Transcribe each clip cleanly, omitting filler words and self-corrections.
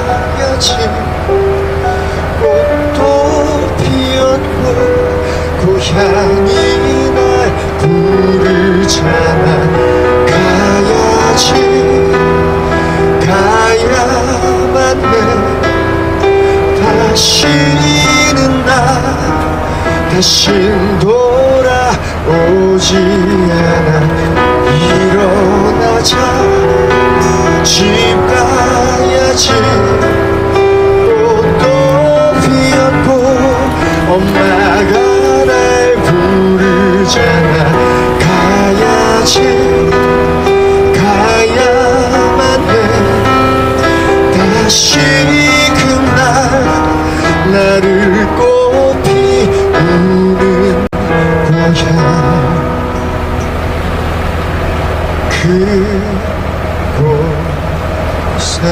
가야지. 꽃도 피었고 고향이 날 부르잖아. 가야지. 가야만 해. 다시는 나 다신 돌아오지 않아. 일어나자. 집 가야지. 꽃도 피었고 엄마가 날 부르잖아. 가야지. 가야만 해. 다시 그날 나를 꽃피 우는 고향 그곳에.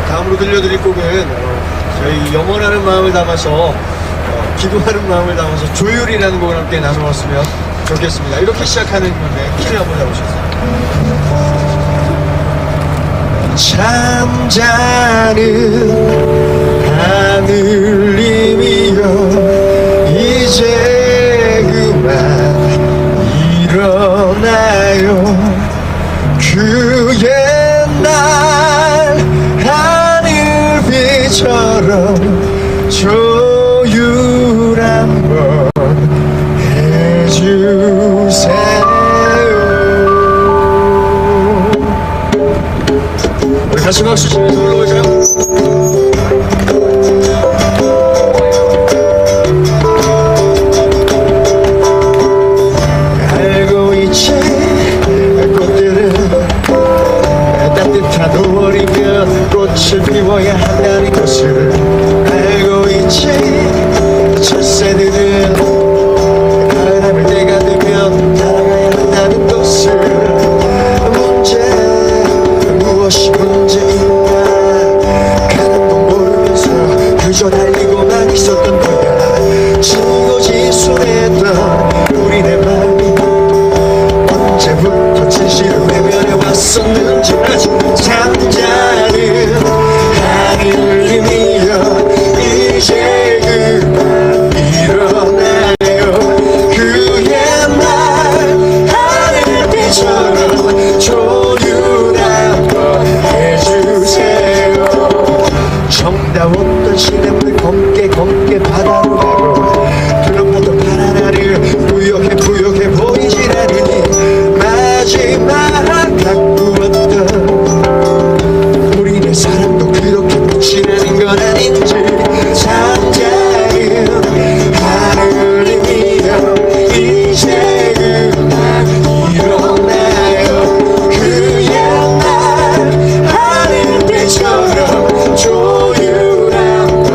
다음으로 들려드릴 곡은 저희 영원하는 마음을 담아서 기도하는 마음을 담아서 조율이라는 곡을 함께 나눠봤으면 좋겠습니다. 이렇게 시작하는 건데 키를 한번 잡으셨어요. 잠자는 하늘님이여 이제 그만 일어나요. 그 옛날 하늘비처럼 조율 한번 해주세요. 우리 같이 박수 치면서 올라올까요? 알고 있지 꽃들은 따뜻한 5월이면 꽃을 피워야 한다는 것을. 알고 있지 철새들은 바람을 때가 되면 날아가야 한다는 것을. 문제 무엇이 문제인가 가는 건 모르면서 그저 달리고만 있었던 거야. 지고 지순했던 우리네 마음이 언제부터 진실을 외면해 왔었는지. 잠자는 하늘님이여 이제 그만 일어나요. 그 옛날 하늘비처럼 조율 한번 해주세요. 정다웠던 시냇물 검게 검게 바다로 가고 둘러봤던 파란 하늘 부욕해 보이질 않으니 마지막 가꾸었던 우리네 사랑도 그렇게 빛이라는 건 아닌지. 잠자는 하늘님이여 이제 그만 일어나요. 그 옛날 하늘빛처럼 조율 한번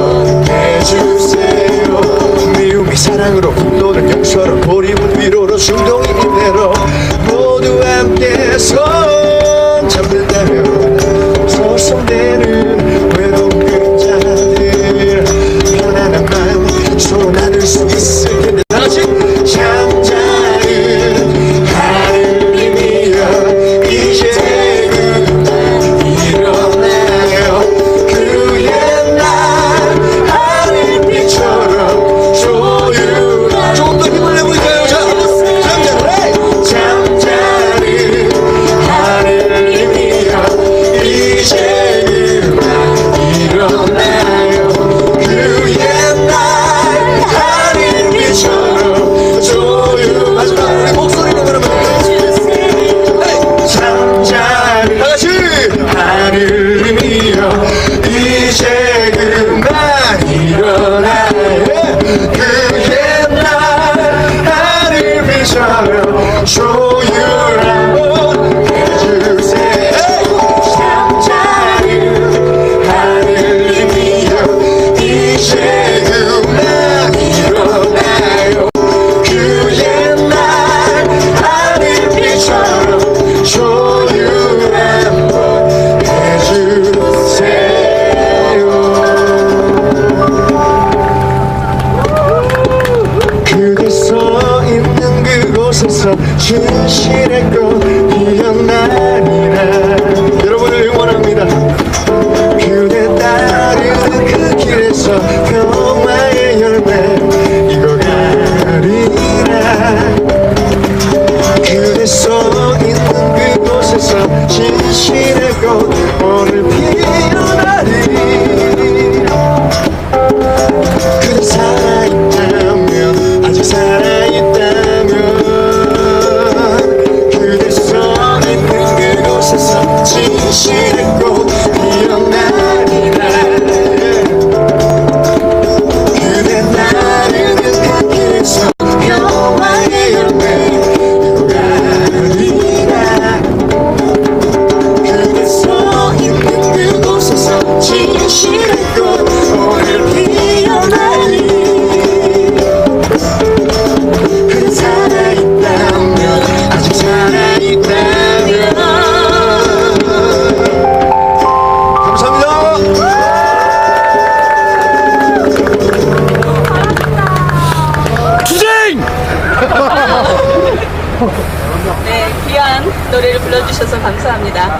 주셔서 감사합니다.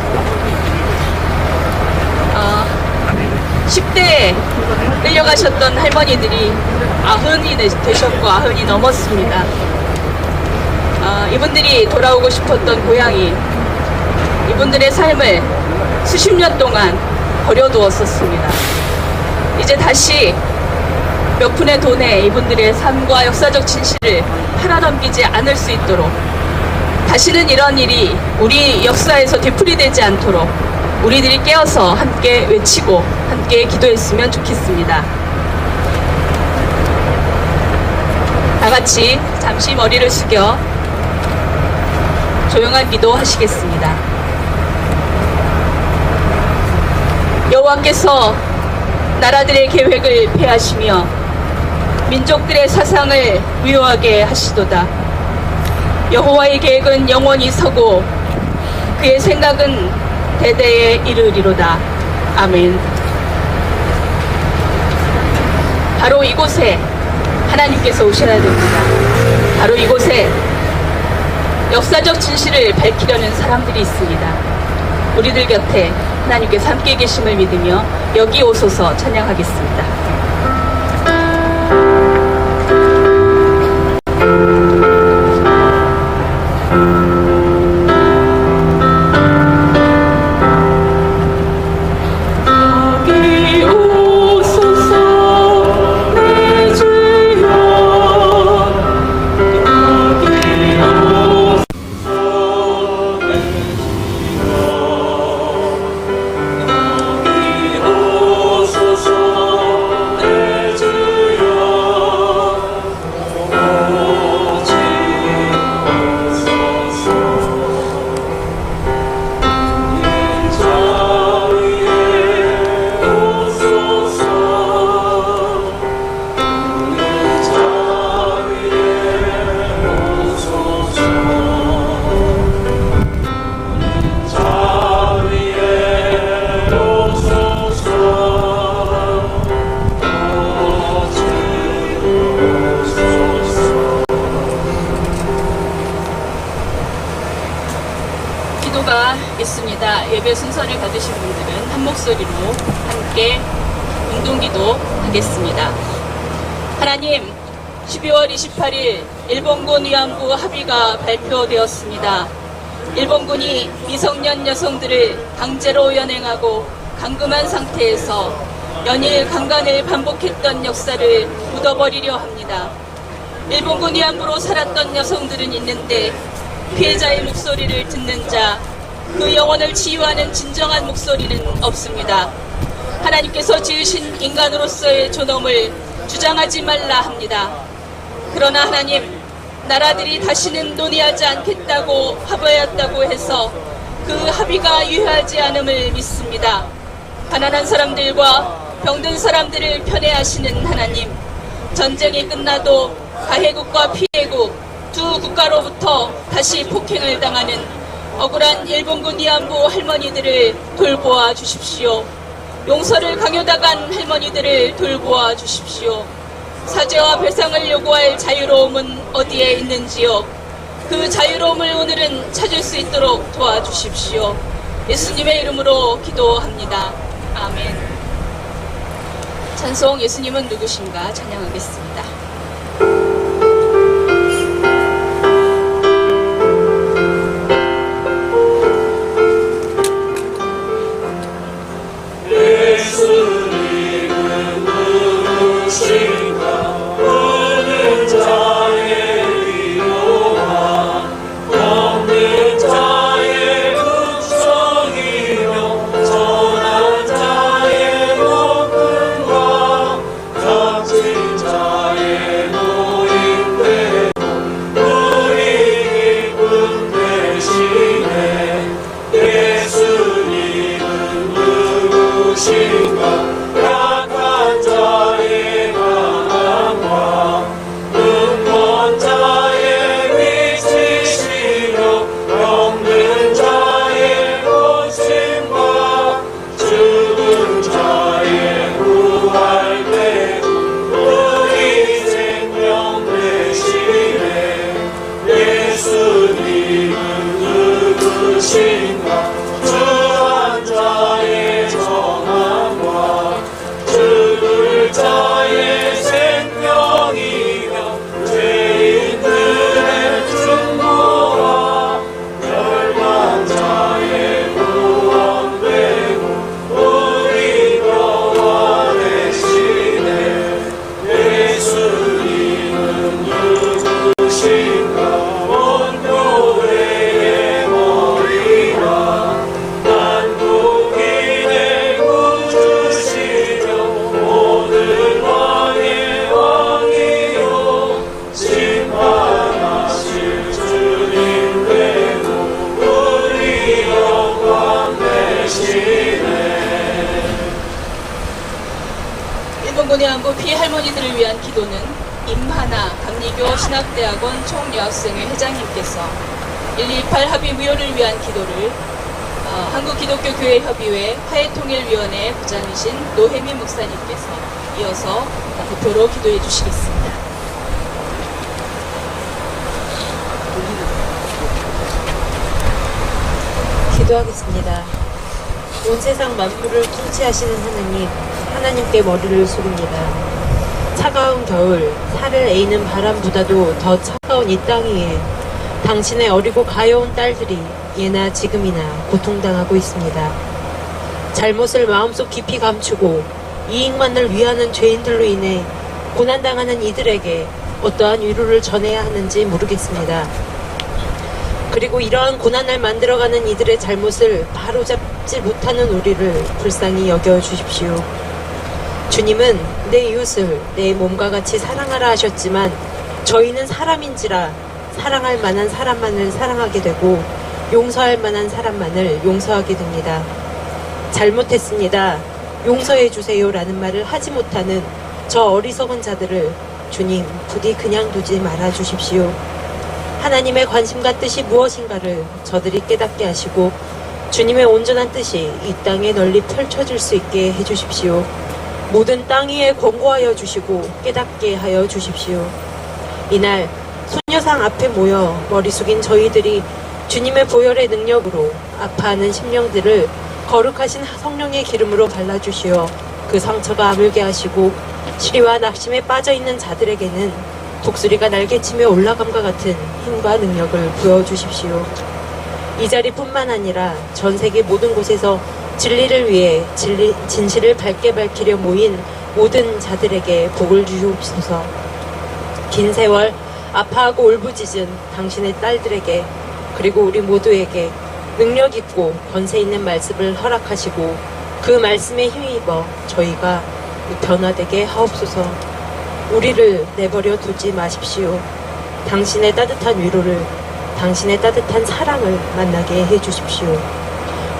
10대에 끌려가셨던 할머니들이 90이 되셨고 90이 넘었습니다. 이분들이 돌아오고 싶었던 고향이 이분들의 삶을 수십 년 동안 버려두었었습니다. 이제 다시 몇 푼의 돈에 이분들의 삶과 역사적 진실을 팔아넘기지 않을 수 있도록, 다시는 이런 일이 우리 역사에서 되풀이되지 않도록 우리들이 깨어서 함께 외치고 함께 기도했으면 좋겠습니다. 다 같이 잠시 머리를 숙여 조용한 기도 하시겠습니다. 여호와께서 나라들의 계획을 폐하시며 민족들의 사상을 위호하게 하시도다. 여호와의 계획은 영원히 서고 그의 생각은 대대에 이르리로다. 아멘. 바로 이곳에 하나님께서 오셔야 됩니다. 바로 이곳에 역사적 진실을 밝히려는 사람들이 있습니다. 우리들 곁에 하나님께서 함께 계심을 믿으며 여기 오소서 찬양하겠습니다. 기도가 있습니다. 예배 순서를 받으신 분들은 한 목소리로 함께 운동기도 하겠습니다. 하나님, 12월 28일 일본군 위안부 합의가 발표되었습니다. 일본군이 미성년 여성들을 강제로 연행하고 감금한 상태에서 연일 강간을 반복했던 역사를 묻어버리려 합니다. 일본군 위안부로 살았던 여성들은 있는데 피해자의 목소리를 듣는 자, 그 영혼을 치유하는 진정한 목소리는 없습니다. 하나님께서 지으신 인간으로서의 존엄을 주장하지 말라 합니다. 그러나 하나님, 나라들이 다시는 논의하지 않겠다고 합의했다고 해서 그 합의가 유효하지 않음을 믿습니다. 가난한 사람들과 병든 사람들을 편애하시는 하나님, 전쟁이 끝나도 가해국과 피해국 두 국가로부터 다시 폭행을 당하는 억울한 일본군 위안부 할머니들을 돌보아 주십시오. 용서를 강요당한 할머니들을 돌보아 주십시오. 사죄와 배상을 요구할 자유로움은 어디에 있는지요? 그 자유로움을 오늘은 찾을 수 있도록 도와주십시오. 예수님의 이름으로 기도합니다. 아멘. 찬송 예수님은 누구신가 찬양하겠습니다. 약한 자의 맘 장군의 안부 피해 할머니들을 위한 기도는 임하나 감리교 신학대학원 총여학생회 회장님께서 128 합의 무효를 위한 기도를 한국기독교교회협의회 화해통일위원회 부장이신 노혜미 목사님께서 이어서 대표로 기도해 주시겠습니다. 기도하겠습니다. 온 세상 만물을 통치하시는 하나님, 하나님께 머리를 숙입니다. 차가운 겨울, 살을 에이는 바람보다도 더 차가운 이 땅 위에 당신의 어리고 가여운 딸들이 예나 지금이나 고통당하고 있습니다. 잘못을 마음속 깊이 감추고 이익만을 위하는 죄인들로 인해 고난당하는 이들에게 어떠한 위로를 전해야 하는지 모르겠습니다. 그리고 이러한 고난을 만들어가는 이들의 잘못을 바로잡지 못하는 우리를 불쌍히 여겨주십시오. 주님은 내 이웃을 내 몸과 같이 사랑하라 하셨지만 저희는 사람인지라 사랑할 만한 사람만을 사랑하게 되고 용서할 만한 사람만을 용서하게 됩니다. 잘못했습니다. 용서해 주세요 라는 말을 하지 못하는 저 어리석은 자들을 주님 부디 그냥 두지 말아 주십시오. 하나님의 관심과 뜻이 무엇인가를 저들이 깨닫게 하시고 주님의 온전한 뜻이 이 땅에 널리 펼쳐질 수 있게 해주십시오. 모든 땅 위에 권고하여 주시고 깨닫게 하여 주십시오. 이날 소녀상 앞에 모여 머리 숙인 저희들이 주님의 보혈의 능력으로 아파하는 심령들을 거룩하신 성령의 기름으로 발라주시어 그 상처가 아물게 하시고 시리와 낙심에 빠져있는 자들에게는 독수리가 날개치며 올라감과 같은 힘과 능력을 부어주십시오. 이 자리뿐만 아니라 전 세계 모든 곳에서 진리를 위해 진실을 밝게 밝히려 모인 모든 자들에게 복을 주시옵소서. 긴 세월 아파하고 울부짖은 당신의 딸들에게 그리고 우리 모두에게 능력 있고 권세 있는 말씀을 허락하시고 그 말씀에 힘입어 저희가 변화되게 하옵소서. 우리를 내버려 두지 마십시오. 당신의 따뜻한 위로를, 당신의 따뜻한 사랑을 만나게 해주십시오.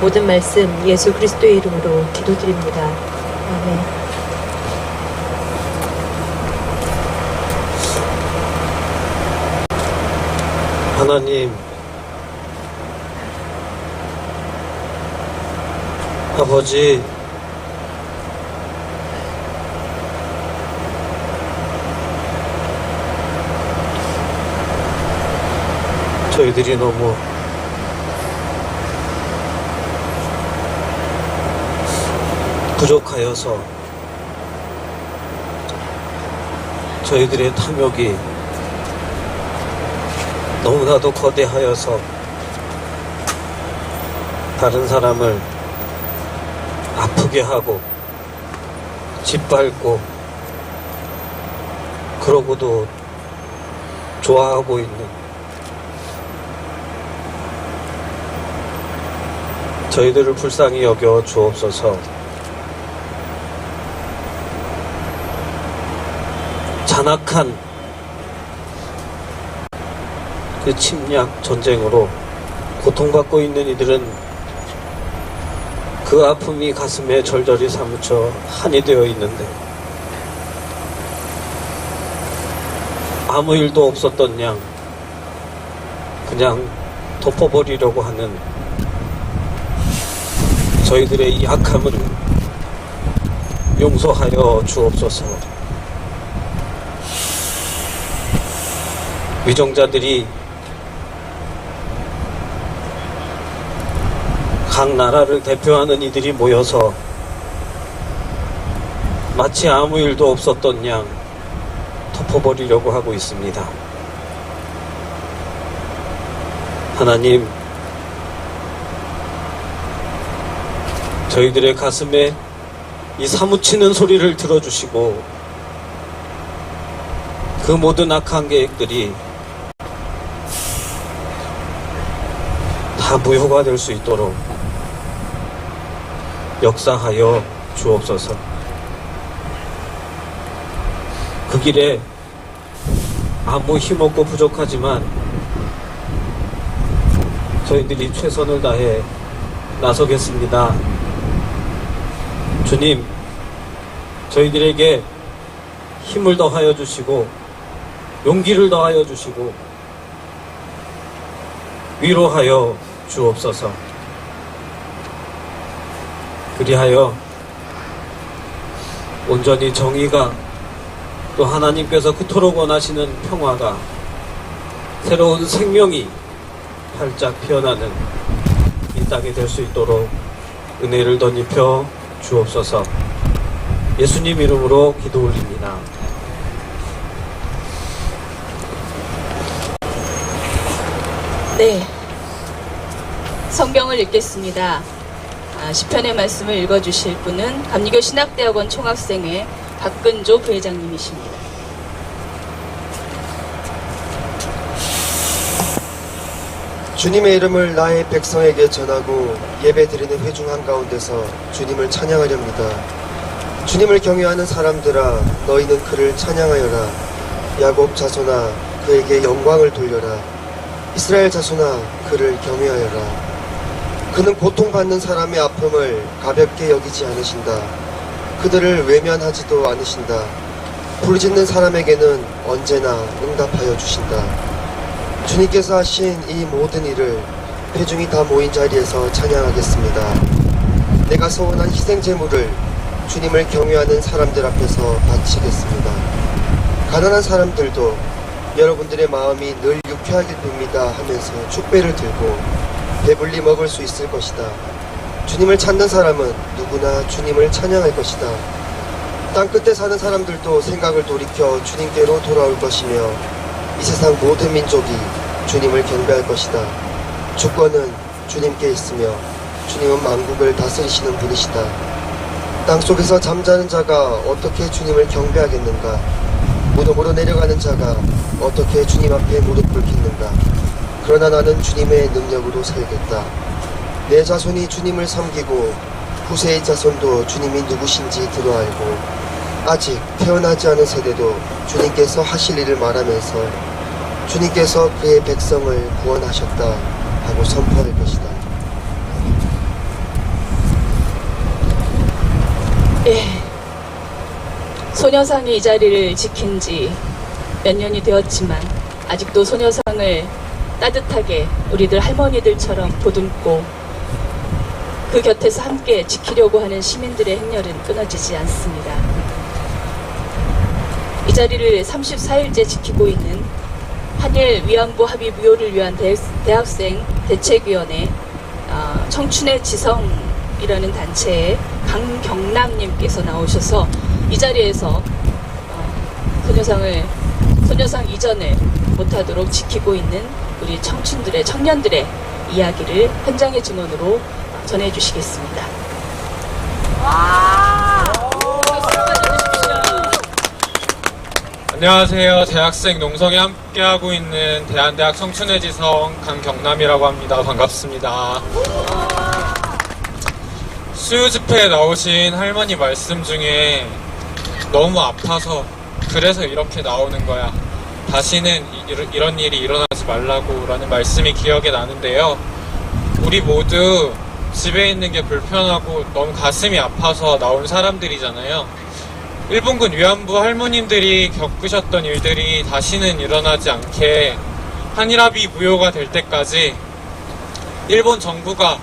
모든 말씀 예수 그리스도의 이름으로 기도드립니다. 아멘. 하나님, 아버지, 저희들이 너무 부족하여서 저희들의 탐욕이 너무나도 거대하여서 다른 사람을 아프게 하고 짓밟고 그러고도 좋아하고 있는 저희들을 불쌍히 여겨 주옵소서. 잔악한 그 침략 전쟁으로 고통받고 있는 이들은 그 아픔이 가슴에 절절히 사무쳐 한이 되어 있는데 아무 일도 없었던 양 그냥 덮어버리려고 하는 저희들의 이 악함을 용서하여 주옵소서. 위정자들이 각 나라를 대표하는 이들이 모여서 마치 아무 일도 없었던 양 덮어버리려고 하고 있습니다. 하나님, 저희들의 가슴에 이 사무치는 소리를 들어주시고 그 모든 악한 계획들이 다 무효가 될 수 있도록 역사하여 주옵소서. 그 길에 아무 힘없고 부족하지만 저희들이 최선을 다해 나서겠습니다. 주님, 저희들에게 힘을 더하여 주시고 용기를 더하여 주시고 위로하여 주옵소서. 그리하여 온전히 정의가 또 하나님께서 그토록 원하시는 평화가 새로운 생명이 활짝 피어나는 이 땅이 될 수 있도록 은혜를 덧입혀 주옵소서. 예수님 이름으로 기도 올립니다. 네, 성경을 읽겠습니다. 시편의 말씀을 읽어주실 분은 감리교 신학대학원 총학생회 박근조 부회장님이십니다. 주님의 이름을 나의 백성에게 전하고 예배드리는 회중 한가운데서 주님을 찬양하렵니다. 주님을 경외하는 사람들아, 너희는 그를 찬양하여라. 야곱 자손아, 그에게 영광을 돌려라. 이스라엘 자손아, 그를 경외하여라. 그는 고통받는 사람의 아픔을 가볍게 여기지 않으신다. 그들을 외면하지도 않으신다. 부르짖는 사람에게는 언제나 응답하여 주신다. 주님께서 하신 이 모든 일을 회중이 다 모인 자리에서 찬양하겠습니다. 내가 소원한 희생 제물을 주님을 경외하는 사람들 앞에서 바치겠습니다. 가난한 사람들도 여러분들의 마음이 늘 유쾌하길 빕니다 하면서 축배를 들고 배불리 먹을 수 있을 것이다. 주님을 찾는 사람은 누구나 주님을 찬양할 것이다. 땅끝에 사는 사람들도 생각을 돌이켜 주님께로 돌아올 것이며 이 세상 모든 민족이 주님을 경배할 것이다. 주권은 주님께 있으며 주님은 만국을 다스리시는 분이시다. 땅속에서 잠자는 자가 어떻게 주님을 경배하겠는가? 무덤으로 내려가는 자가 어떻게 주님 앞에 무릎을 꿇는가? 그러나 나는 주님의 능력으로 살겠다. 내 자손이 주님을 섬기고 후세의 자손도 주님이 누구신지 들어알고 아직 태어나지 않은 세대도 주님께서 하실 일을 말하면서 주님께서 그의 백성을 구원하셨다 하고 선포할 것이다. 예, 소녀상이 이 자리를 지킨 지 몇 년이 되었지만 아직도 소녀상을 따뜻하게 우리들 할머니들처럼 보듬고 그 곁에서 함께 지키려고 하는 시민들의 행렬은 끊어지지 않습니다. 이 자리를 34일째 지키고 있는 한일 위안부 합의 무효를 위한 대학생 대책위원회 청춘의 지성이라는 단체의 강경남님께서 나오셔서 이 자리에서 소녀상 이전을 못하도록 지키고 있는 우리 청년들의 이야기를 현장의 증언으로 전해주시겠습니다. 안녕하세요. 대학생 농성에 함께하고 있는 대한대학 청춘의 지성 강경남이라고 합니다. 반갑습니다. 수요 집회에 나오신 할머니 말씀 중에 너무 아파서 그래서 이렇게 나오는 거야. 다시는 이런 일이 일어나지 말라고 라는 말씀이 기억에 나는데요. 우리 모두 집에 있는 게 불편하고 너무 가슴이 아파서 나온 사람들이잖아요. 일본군 위안부 할머님들이 겪으셨던 일들이 다시는 일어나지 않게 한일합의 무효가 될 때까지 일본 정부가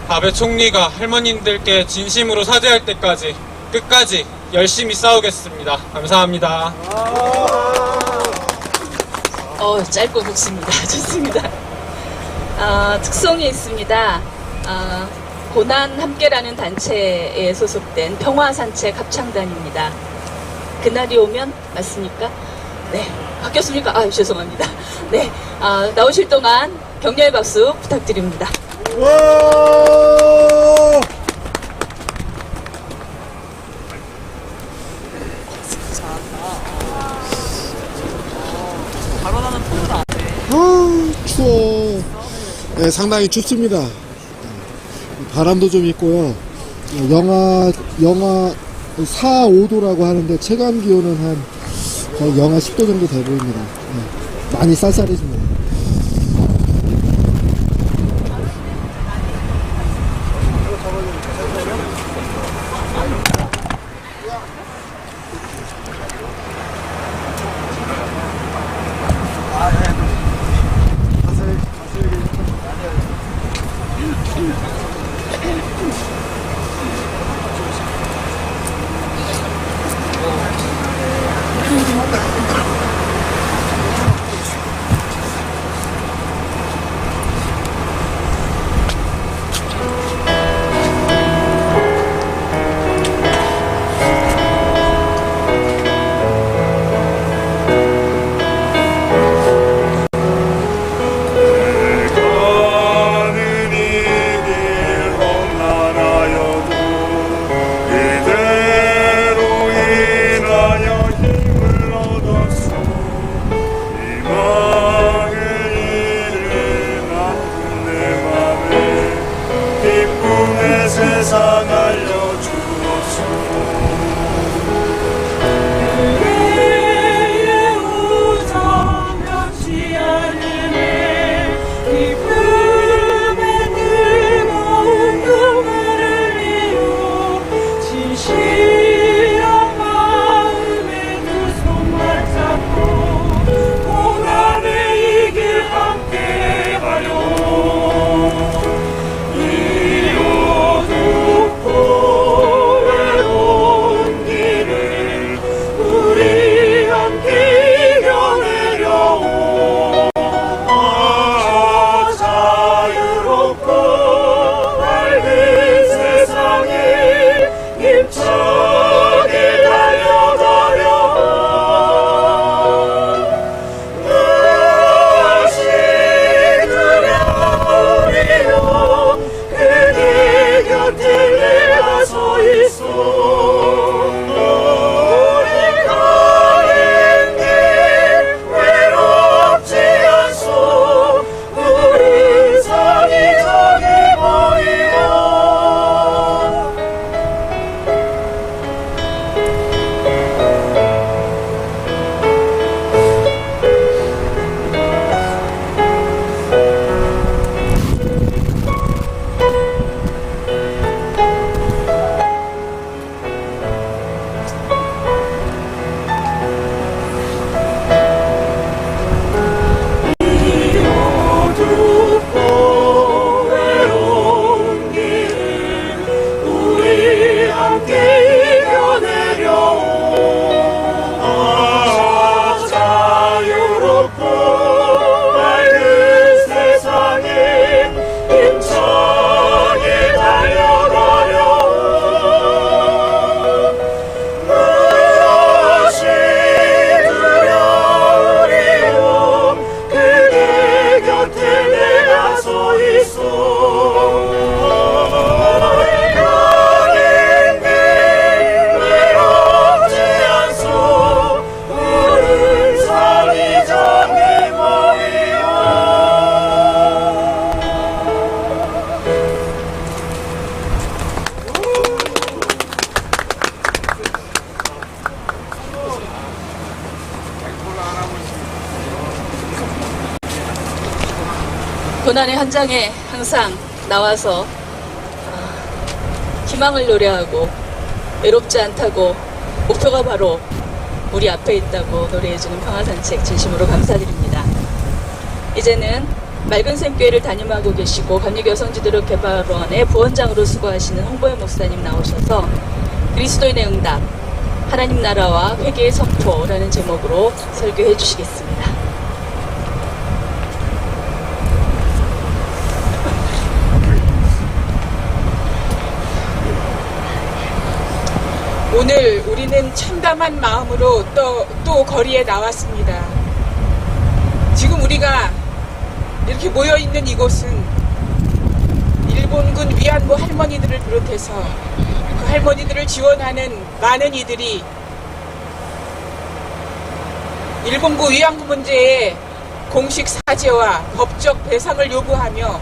아베 총리가 할머님들께 진심으로 사죄할 때까지 끝까지 열심히 싸우겠습니다. 감사합니다. 짧고 굵습니다. 좋습니다. 특성이 있습니다. 고난 함께라는 단체에 소속된 평화산책 합창단입니다. 그날이 오면 맞습니까? 네. 바뀌었습니까? 죄송합니다. 네. 나오실 동안 격려의 박수 부탁드립니다. 추워. 네, 상당히 춥습니다. 바람도 좀 있고요. 영하 4, 5도라고 하는데 체감 기온은 한 거의 영하 10도 정도 돼 보입니다. 네, 많이 쌀쌀해집니다. 고난의 현장에 항상 나와서 희망을 노래하고 외롭지 않다고 목표가 바로 우리 앞에 있다고 노래해주는 평화산책 진심으로 감사드립니다. 이제는 맑은 샘교회를 담임하고 계시고 감리교성지도력개발원의 부원장으로 수고하시는 홍보현 목사님 나오셔서 그리스도인의 응답, 하나님 나라와 회개의 선포라는 제목으로 설교해 주시겠습니다. 오늘 우리는 참담한 마음으로 또 거리에 나왔습니다. 지금 우리가 이렇게 모여있는 이곳은 일본군 위안부 할머니들을 비롯해서 그 할머니들을 지원하는 많은 이들이 일본군 위안부 문제에 공식 사죄와 법적 배상을 요구하며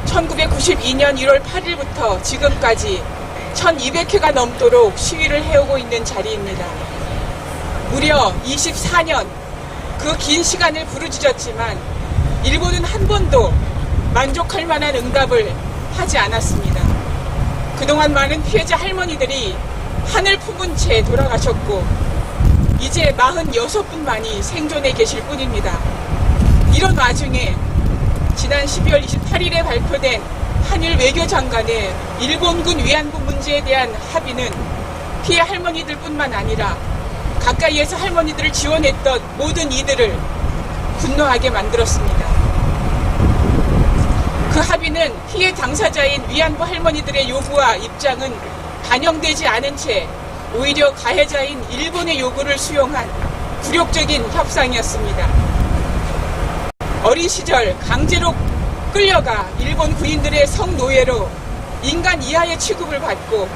1992년 1월 8일부터 지금까지 1200회가 넘도록 시위를 해오고 있는 자리입니다. 무려 24년 그 긴 시간을 부르짖었지만 일본은 한 번도 만족할 만한 응답을 하지 않았습니다. 그동안 많은 피해자 할머니들이 한을 품은 채 돌아가셨고 이제 46분만이 생존해 계실 뿐입니다. 이런 와중에 지난 12월 28일에 발표된 한일 외교장관의 일본군 위안부 문제에 대한 합의는 피해 할머니들 뿐만 아니라 가까이에서 할머니들을 지원했던 모든 이들을 분노하게 만들었습니다. 그 합의는 피해 당사자인 위안부 할머니들의 요구와 입장은 반영되지 않은 채 오히려 가해자인 일본의 요구를 수용한 굴욕적인 협상이었습니다. 어린 시절 강제로 끌려가 일본 군인들의 성노예로 인간 이하의 취급을 받고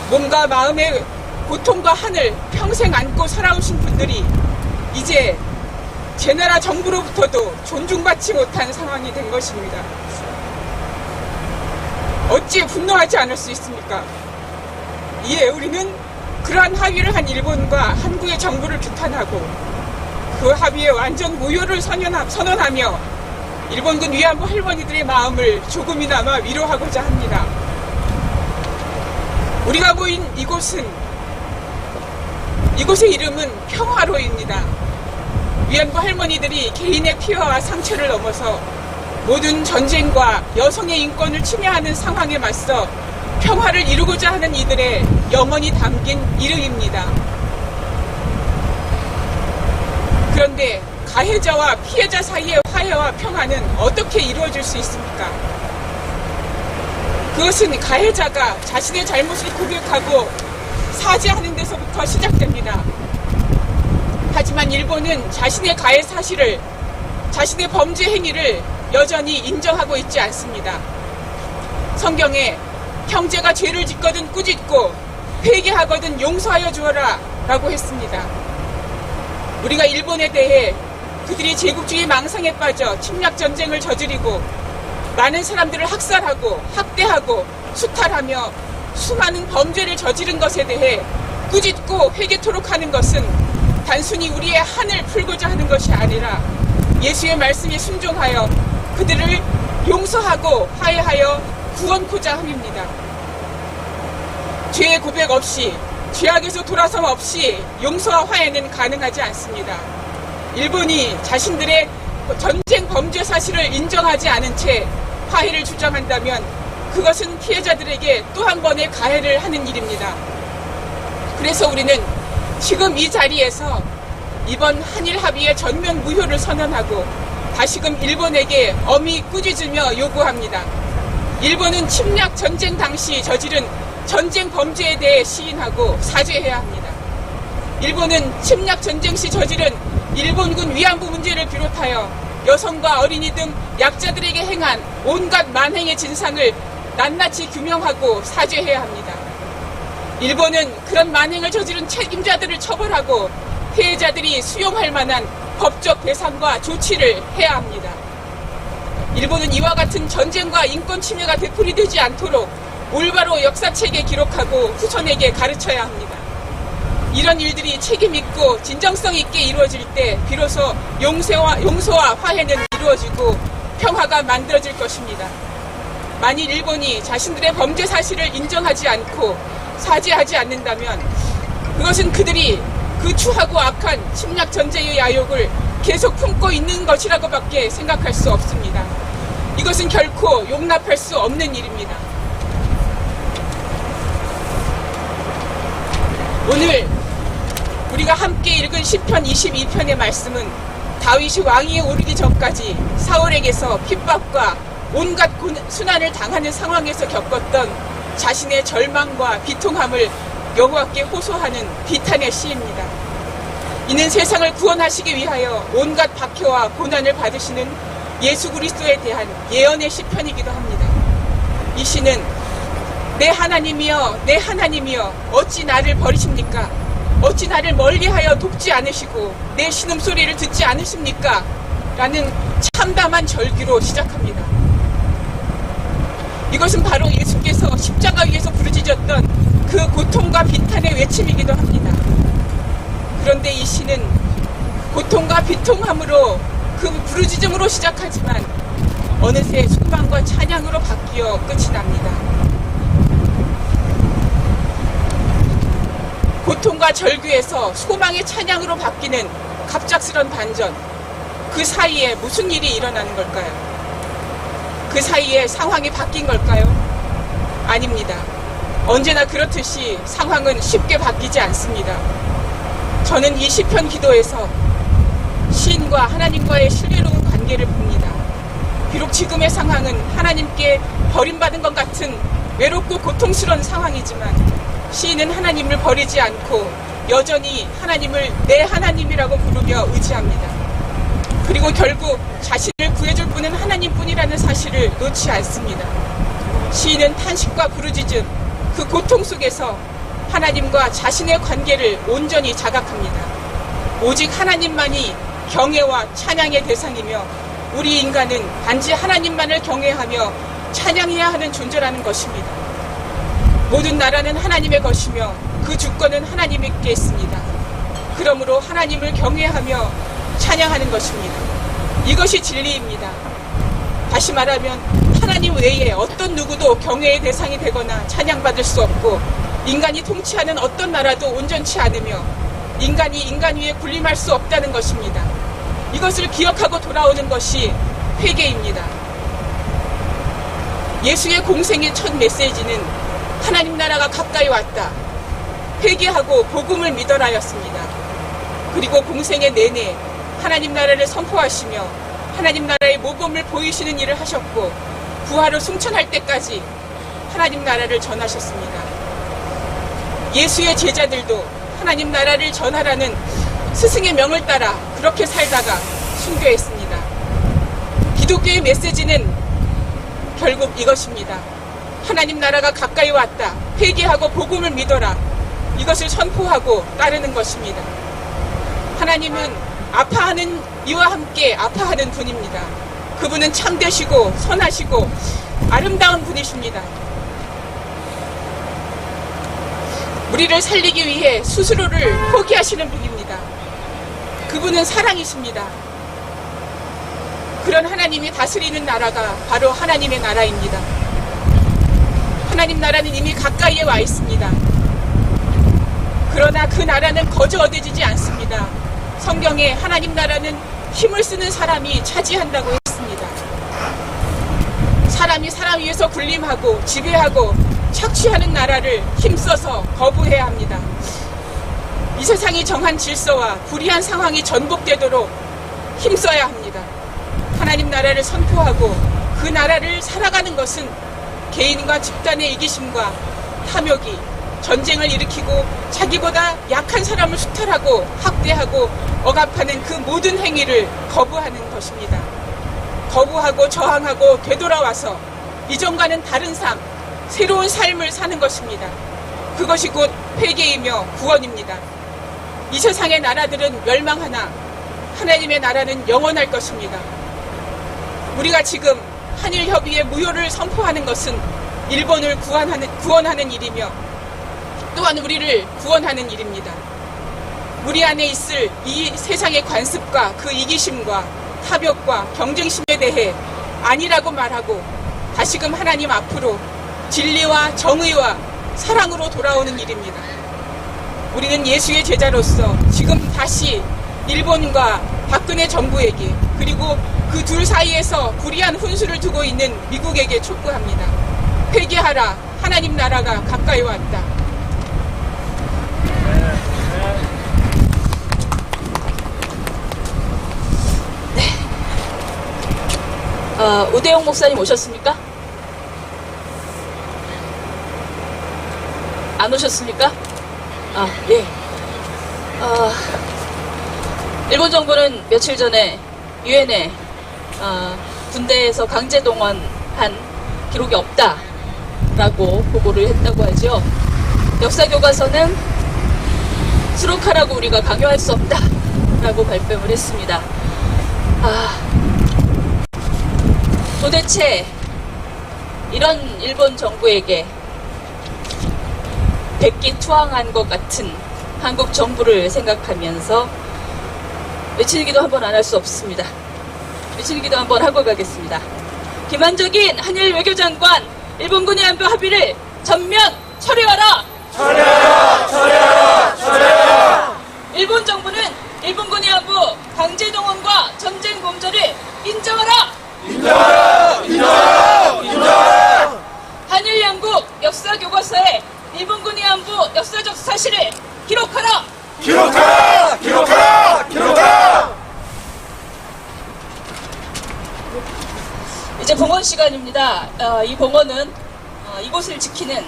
몸과 마음의 고통과 한을 평생 안고 살아오신 분들이 이제 제 나라 정부로부터도 존중받지 못한 상황이 된 것입니다. 어찌 분노하지 않을 수 있습니까? 이에 우리는 그러한 합의를 한 일본과 한국의 정부를 규탄하고 그 합의의 완전 무효를 선언하며 일본군 위안부 할머니들의 마음을 조금이나마 위로하고자 합니다. 우리가 모인 이곳의 이름은 평화로입니다. 위안부 할머니들이 개인의 피해와 상처를 넘어서 모든 전쟁과 여성의 인권을 침해하는 상황에 맞서 평화를 이루고자 하는 이들의 영혼이 담긴 이름입니다. 그런데 가해자와 피해자 사이의 화해와 평화는 어떻게 이루어질 수 있습니까? 그것은 가해자가 자신의 잘못을 고백하고 사죄하는 데서부터 시작됩니다. 하지만 일본은 자신의 가해 사실을, 자신의 범죄 행위를 여전히 인정하고 있지 않습니다. 성경에 형제가 죄를 짓거든 꾸짖고 회개하거든 용서하여 주어라 라고 했습니다. 우리가 일본에 대해 그들이 제국주의 망상에 빠져 침략전쟁을 저지르고 많은 사람들을 학살하고 학대하고 수탈하며 수많은 범죄를 저지른 것에 대해 꾸짖고 회개토록 하는 것은 단순히 우리의 한을 풀고자 하는 것이 아니라 예수의 말씀에 순종하여 그들을 용서하고 화해하여 구원코자 함입니다. 죄의 고백 없이, 죄악에서 돌아섬 없이 용서와 화해는 가능하지 않습니다. 일본이 자신들의 전쟁 범죄 사실을 인정하지 않은 채 화해를 주장한다면 그것은 피해자들에게 또 한 번의 가해를 하는 일입니다. 그래서 우리는 지금 이 자리에서 이번 한일 합의의 전면 무효를 선언하고 다시금 일본에게 엄히 꾸짖으며 요구합니다. 일본은 침략 전쟁 당시 저지른 전쟁 범죄에 대해 시인하고 사죄해야 합니다. 일본은 침략 전쟁 시 저지른 일본군 위안부 문제를 비롯하여 여성과 어린이 등 약자들에게 행한 온갖 만행의 진상을 낱낱이 규명하고 사죄해야 합니다. 일본은 그런 만행을 저지른 책임자들을 처벌하고 피해자들이 수용할 만한 법적 배상과 조치를 해야 합니다. 일본은 이와 같은 전쟁과 인권 침해가 되풀이되지 않도록 올바로 역사책에 기록하고 후손에게 가르쳐야 합니다. 이런 일들이 책임있고 진정성 있게 이루어질 때 비로소 용서와 화해는 이루어지고 평화가 만들어질 것입니다. 만일 일본이 자신들의 범죄 사실을 인정하지 않고 사죄하지 않는다면 그것은 그들이 그 추하고 악한 침략 전쟁의 야욕을 계속 품고 있는 것이라고밖에 생각할 수 없습니다. 이것은 결코 용납할 수 없는 일입니다. 오늘 우리가 함께 읽은 시편 22편의 말씀은 다윗이 왕위에 오르기 전까지 사울에게서 핍박과 온갖 순환을 당하는 상황에서 겪었던 자신의 절망과 비통함을 여호와께 호소하는 비탄의 시입니다. 이는 세상을 구원하시기 위하여 온갖 박해와 고난을 받으시는 예수 그리스도에 대한 예언의 시편이기도 합니다. 이 시는 내 하나님이여 내 하나님이여 어찌 나를 버리십니까? 어찌 나를 멀리하여 돕지 않으시고 내 신음소리를 듣지 않으십니까? 라는 참담한 절규로 시작합니다. 이것은 바로 예수께서 십자가 위에서 부르짖었던 그 고통과 비탄의 외침이기도 합니다. 그런데 이 시는 고통과 비통함으로 그 부르짖음으로 시작하지만 어느새 소망과 찬양으로 바뀌어 끝이 납니다. 고통과 절규에서 소망의 찬양으로 바뀌는 갑작스런 반전, 그 사이에 무슨 일이 일어나는 걸까요? 그 사이에 상황이 바뀐 걸까요? 아닙니다. 언제나 그렇듯이 상황은 쉽게 바뀌지 않습니다. 저는 이 시편 기도에서 시인과 하나님과의 신뢰로운 관계를 봅니다. 비록 지금의 상황은 하나님께 버림받은 것 같은 외롭고 고통스러운 상황이지만 시인은 하나님을 버리지 않고 여전히 하나님을 내 하나님이라고 부르며 의지합니다. 그리고 결국 자신을 구해줄 분은 하나님뿐이라는 사실을 놓지 않습니다. 시인은 탄식과 부르짖음, 그 고통 속에서 하나님과 자신의 관계를 온전히 자각합니다. 오직 하나님만이 경외와 찬양의 대상이며 우리 인간은 단지 하나님만을 경외하며 찬양해야 하는 존재라는 것입니다. 모든 나라는 하나님의 것이며 그 주권은 하나님께 있습니다. 그러므로 하나님을 경외하며 찬양하는 것입니다. 이것이 진리입니다. 다시 말하면 하나님 외에 어떤 누구도 경외의 대상이 되거나 찬양받을 수 없고 인간이 통치하는 어떤 나라도 온전치 않으며 인간이 인간 위에 군림할 수 없다는 것입니다. 이것을 기억하고 돌아오는 것이 회개입니다. 예수의 공생의 첫 메시지는 하나님 나라가 가까이 왔다. 회개하고 복음을 믿어라였습니다. 그리고 공생의 내내 하나님 나라를 선포하시며 하나님 나라의 모범을 보이시는 일을 하셨고 부활을 승천할 때까지 하나님 나라를 전하셨습니다. 예수의 제자들도 하나님 나라를 전하라는 스승의 명을 따라 그렇게 살다가 순교했습니다. 기독교의 메시지는 결국 이것입니다. 하나님 나라가 가까이 왔다. 회개하고 복음을 믿어라. 이것을 선포하고 따르는 것입니다. 하나님은 아파하는 이와 함께 아파하는 분입니다. 그분은 참되시고 선하시고 아름다운 분이십니다. 우리를 살리기 위해 스스로를 포기하시는 분입니다. 그분은 사랑이십니다. 그런 하나님이 다스리는 나라가 바로 하나님의 나라입니다. 하나님 나라는 이미 가까이에 와 있습니다. 그러나 그 나라는 거저 얻어지지 않습니다. 성경에 하나님 나라는 힘을 쓰는 사람이 차지한다고 했습니다. 사람이 사람 위에서 군림하고 지배하고 착취하는 나라를 힘써서 거부해야 합니다. 이 세상이 정한 질서와 불의한 상황이 전복되도록 힘써야 합니다. 하나님 나라를 선포하고 그 나라를 살아가는 것은 개인과 집단의 이기심과 탐욕이 전쟁을 일으키고 자기보다 약한 사람을 수탈하고 학대하고 억압하는 그 모든 행위를 거부하는 것입니다. 거부하고 저항하고 되돌아와서 이전과는 다른 삶, 새로운 삶을 사는 것입니다. 그것이 곧 회개이며 구원입니다. 이 세상의 나라들은 멸망하나 하나님의 나라는 영원할 것입니다. 우리가 지금 한일협의의 무효를 선포하는 것은 일본을 구원하는 일이며 또한 우리를 구원하는 일입니다. 우리 안에 있을 이 세상의 관습과 그 이기심과 탐욕과 경쟁심에 대해 아니라고 말하고 다시금 하나님 앞으로 진리와 정의와 사랑으로 돌아오는 일입니다. 우리는 예수의 제자로서 지금 다시 일본과 박근혜 정부에게 그리고 그 둘 사이에서 불의한 훈수를 두고 있는 미국에게 촉구합니다. 회개하라. 하나님 나라가 가까이 왔다. 우대용 목사님 오셨습니까? 안 오셨습니까? 예. 일본 정부는 며칠 전에 유엔에 군대에서 강제 동원한 기록이 없다라고 보고를 했다고 하죠. 역사 교과서는 수록하라고 우리가 강요할 수 없다라고 발뺌을 했습니다. 도대체 이런 일본 정부에게 백기투항한 것 같은 한국 정부를 생각하면서 외치는 기도 한번 안 할 수 없습니다. 외치는 기도 한번 하고 가겠습니다. 기만적인 한일 외교장관 일본군의 안보 합의를 전면 철회하라! 철회하라! 철회하라! 철회하라! 일본 정부는 일본군의 안보 강제동원과 전쟁 범죄를 인정하라! 인정하라! 인정하라! 인정하라! 한일 양국 역사 교과서에 일본군의 안보 역사적 사실을 기록하라! 기록하라! 기록하라! 기록하라! 이제 봉헌 시간입니다. 이 봉헌은 이곳을 지키는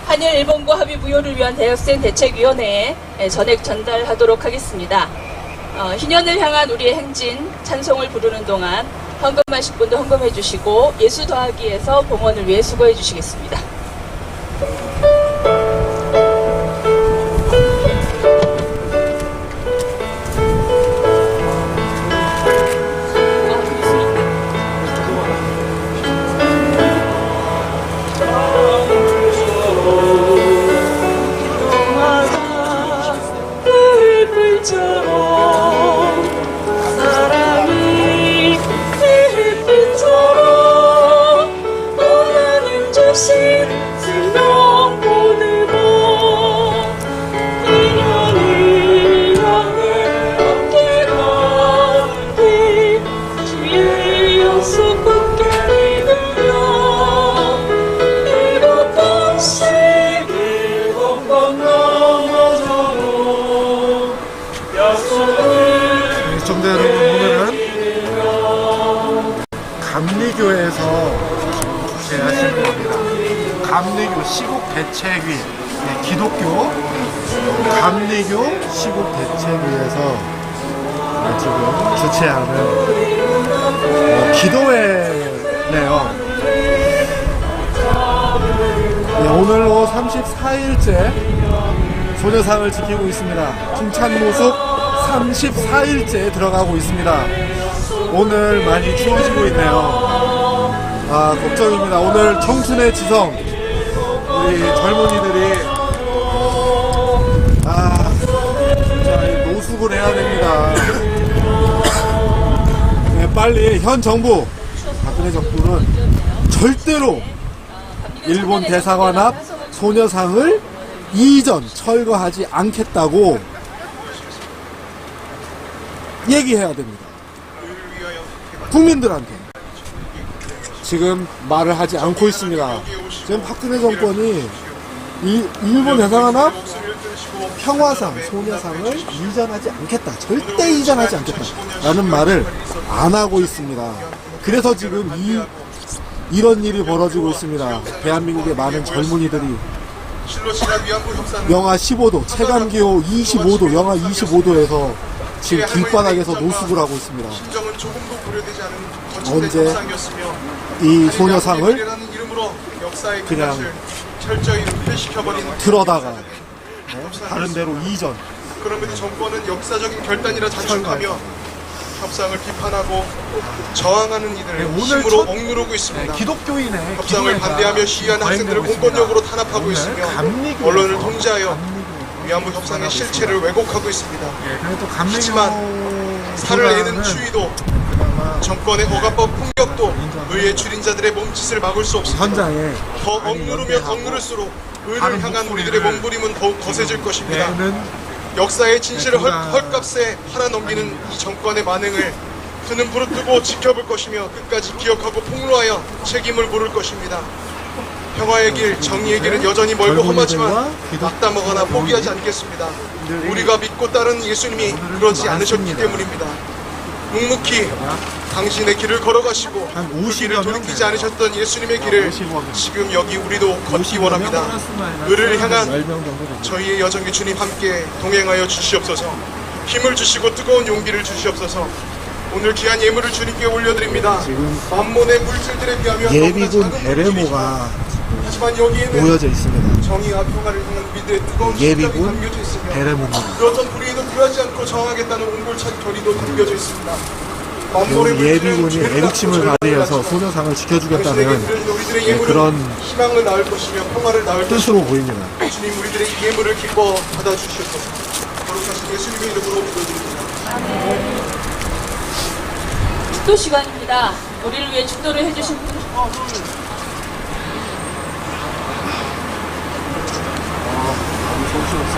한일 일본과 합의 무효를 위한 대학생 대책위원회에 전액 전달하도록 하겠습니다. 희년을 향한 우리의 행진 찬송을 부르는 동안 헌금하실 분도 헌금해 주시고 예수 더하기에서 봉헌을 위해 수고해 주시겠습니다. 시청자 여러분, 오늘은 감리교에서 주최하시는 겁니다. 감리교 시국대책위, 기독교 감리교 시국대책위에서 지금 주최하는 기도회네요. 오늘로 34일째 소녀상을 지키고 있습니다. 칭찬 모습 34일째 들어가고 있습니다. 오늘 많이 추워지고 있네요. 걱정입니다. 오늘 청춘의 지성, 우리 젊은이들이 진짜 노숙을 해야 됩니다. 빨리 현 정부, 박근혜 정부는 절대로 일본 대사관 앞 소녀상을 이전 철거하지 않겠다고 얘기해야 됩니다. 국민들한테 지금 말을 하지 않고 있습니다. 지금 박근혜 정권이 일본 대사관 앞 평화상, 소녀상을 이전하지 않겠다, 절대 이전하지 않겠다 라는 말을 안 하고 있습니다. 그래서 지금 이런 일이 벌어지고 있습니다. 대한민국의 많은 젊은이들이 영하 15도, 체감기온 25도, 영하 25도에서 지금 길바닥에서 노숙을 하고 있습니다. 언제 이 소녀상을 그냥 들어다가 다른 데로 이전. 그럼에도 정권은 역사적인 결단이라 자축하며 협상을 비판하고 저항하는 이들을 힘으로 억누르고 있습니다. 기독교인의 협상을 반대하며 시위하는 학생들을 공권력으로 탄압하고 있으며 언론을 통제하여 위안부 협상의 실체를 왜곡하고 있습니다. 하지만 살을 내는 추위도 정권의 억압법 폭력도 의회 줄인자들의 몸짓을 막을 수 없습니다. 현장에 더 억누르면 억누를수록 의를 향한 우리들의 몸부림은 더욱 거세질 것입니다. 역사의 진실을 헐값에 팔아넘기는 이 정권의 만행을 그는 부르뜨고 지켜볼 것이며 끝까지 기억하고 폭로하여 책임을 물을 것입니다. 평화의 길, 정의의 길은 여전히 멀고 험하지만 낙담하거나 포기하지 않겠습니다. 우리가 믿고 따르는 예수님이 그러지 않으셨기 때문입니다. 묵묵히 당신의 길을 걸어가시고 그 길을 돌이키지 않으셨던 예수님의 길을 지금 여기 우리도 걷기 원합니다. 의를 향한 저희의 여정의 주님 함께 동행하여 주시옵소서. 힘을 주시고 뜨거운 용기를 주시옵소서. 오늘 귀한 예물을 주님께 올려드립니다. 만몬의 물질들에 비하면 예비군 베레모가 하지만 여기에는 모여져 있습니다. 정의와 평화를 향한 우리들의 뜨거운 심장이 예비군 담겨져 있으며 베레모입니다. 그 어떤 불의에도 굴하지 않고 저항하겠다는 옹골찬 결의도 담겨져 있습니다. 예비군이 애국심을 발휘해서 소녀상을 지켜주겠다는 그런 희망을 낳을 것이며 평화를 낳을 뜻으로 보입니다. 주님 우리들의 예물을 기뻐 받아주시옵소서. 거룩하신 예수님의 이름으로 기도드립니다. 축도 시간입니다. 우리를 위해 축도를 해주신 분.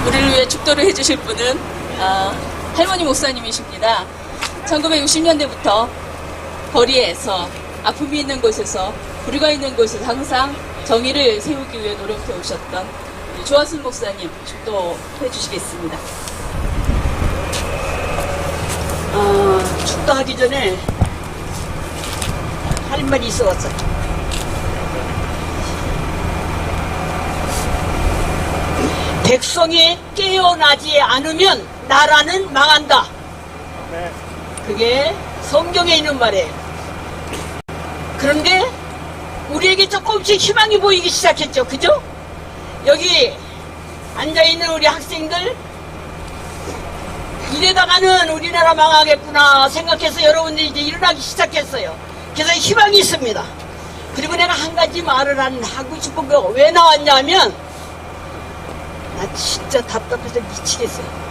우리를 위해 축도를 해주실 분은 할머니 목사님이십니다. 1960년대부터 거리에서 아픔이 있는 곳에서 불의가 있는 곳에서 항상 정의를 세우기 위해 노력해 오셨던 조하순 목사님 축도해 주시겠습니다. 축도하기 전에 할 말이 있어왔어요. 백성이 깨어나지 않으면 나라는 망한다. 그게 성경에 있는 말이에요. 그런데 우리에게 조금씩 희망이 보이기 시작했죠. 그죠? 여기 앉아있는 우리 학생들 이래다가는 우리나라 망하겠구나 생각해서 여러분들이 이제 일어나기 시작했어요. 그래서 희망이 있습니다. 그리고 내가 한 가지 말을 하고 싶은 거 왜 나왔냐면 나 진짜 답답해서 미치겠어요.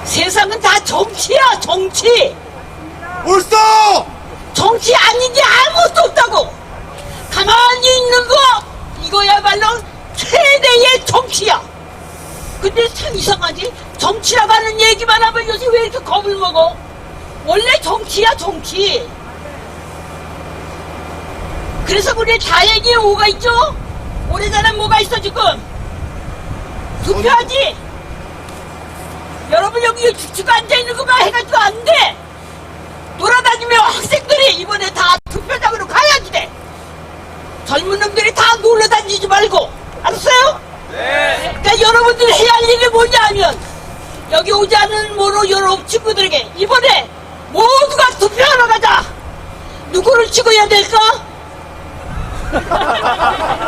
세상은 다 정치야, 정치. 옳소! 정치 아닌 게 아무것도 없다고. 가만히 있는 거 이거야말로 최대의 정치야. 근데 참 이상하지? 정치라고 하는 얘기만 하면 요새 왜 이렇게 겁을 먹어? 원래 정치야, 정치. 그래서 우리 다행히 뭐가 있죠? 올해자는 뭐가 있어 지금? 투표하지? 여러분 여기 죽치고 앉아있는 것만 해가지고 안 돼! 돌아다니며 학생들이 이번에 다 투표장으로 가야지 돼! 젊은 놈들이 다 놀러 다니지 말고! 알았어요? 네! 그러니까 여러분들이 해야 할 일이 뭐냐 하면 여기 오지 않은 모로 여러 친구들에게 이번에 모두가 투표하러 가자! 누구를 찍어야 될까?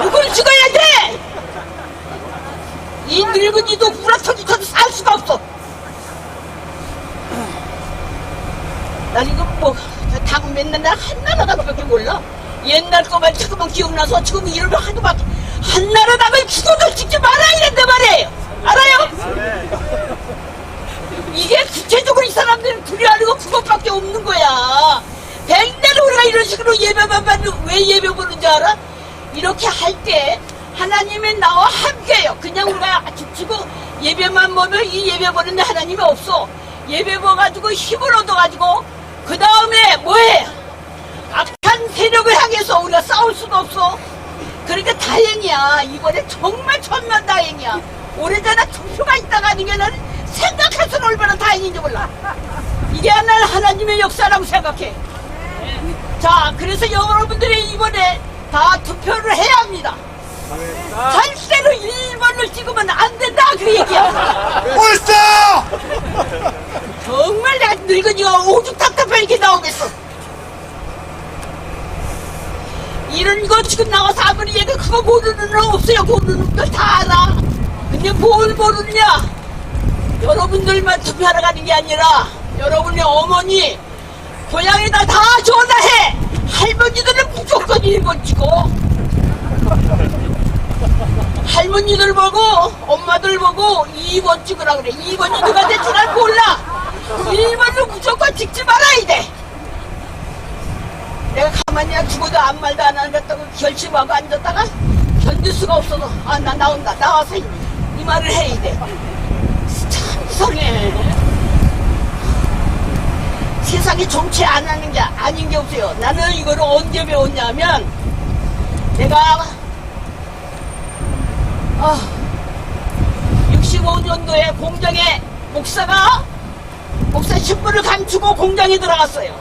누구를 찍어야 돼? 이 늙은이도 구라터지쳐도 살 수가 없어. 난 이거 뭐 당 맨날 한나라당밖에 몰라. 옛날 거만 조금만 기억나서 지금 이름을 하도밖에. 한나라당을 죽어도 찍지 말아야 된단 말이에요. 알아요? 이게 구체적으로 이 사람들은 두려워하는 거 그것밖에 없는 거야. 백날 우리가 이런 식으로 예배만 받는, 왜 예배 보는 줄 알아? 이렇게 할 때 하나님이 나와 함께해요. 그냥 우리가 죽치고 예배만 보면 이 예배 보는데 하나님이 없어. 예배 보가지고 힘을 얻어가지고 그 다음에 뭐해? 악한 세력을 향해서 우리가 싸울 수가 없어. 그러니까 다행이야. 이번에 정말 천만다행이야. 오래전에 투표가 있다가 아니면은 생각해서는 얼마나 다행인지 몰라. 이게 하나님의 역사라고 생각해. 자, 그래서 여러분들이 이번에 다 투표를 해야 합니다. 절대로 1번을 찍으면 안 된다 그 얘기야. 옳소! 정말 내가 늙은이가 오죽 답답하게 나오겠어. 이런 거 지금 나와서 아무리 얘기 그거 모르는 놈 없어요. 모르는 놈들 다 알아. 근데 뭘 모르냐? 여러분들만 투표하러 가는 게 아니라 여러분의 어머니 고향에다 다 전화해. 할머니들은 무조건 1번 찍어. 할머니들 보고 엄마들 보고 2번 찍으라 그래. 2번이 누가 될지 난 몰라. 1번을 무조건 찍지 말아야 돼. 내가 가만히 죽어도 아무 말도 안 하겠다고 결심하고 앉았다가 견딜 수가 없어서 아 나 나온다 나와서 이 말을 해야 돼. 참 이상해. 세상에 정치 안 하는 게 아닌 게 없어요. 나는 이거를 언제 배웠냐면 내가 65년도에 공장에 목사 신분을 감추고 공장에 들어갔어요.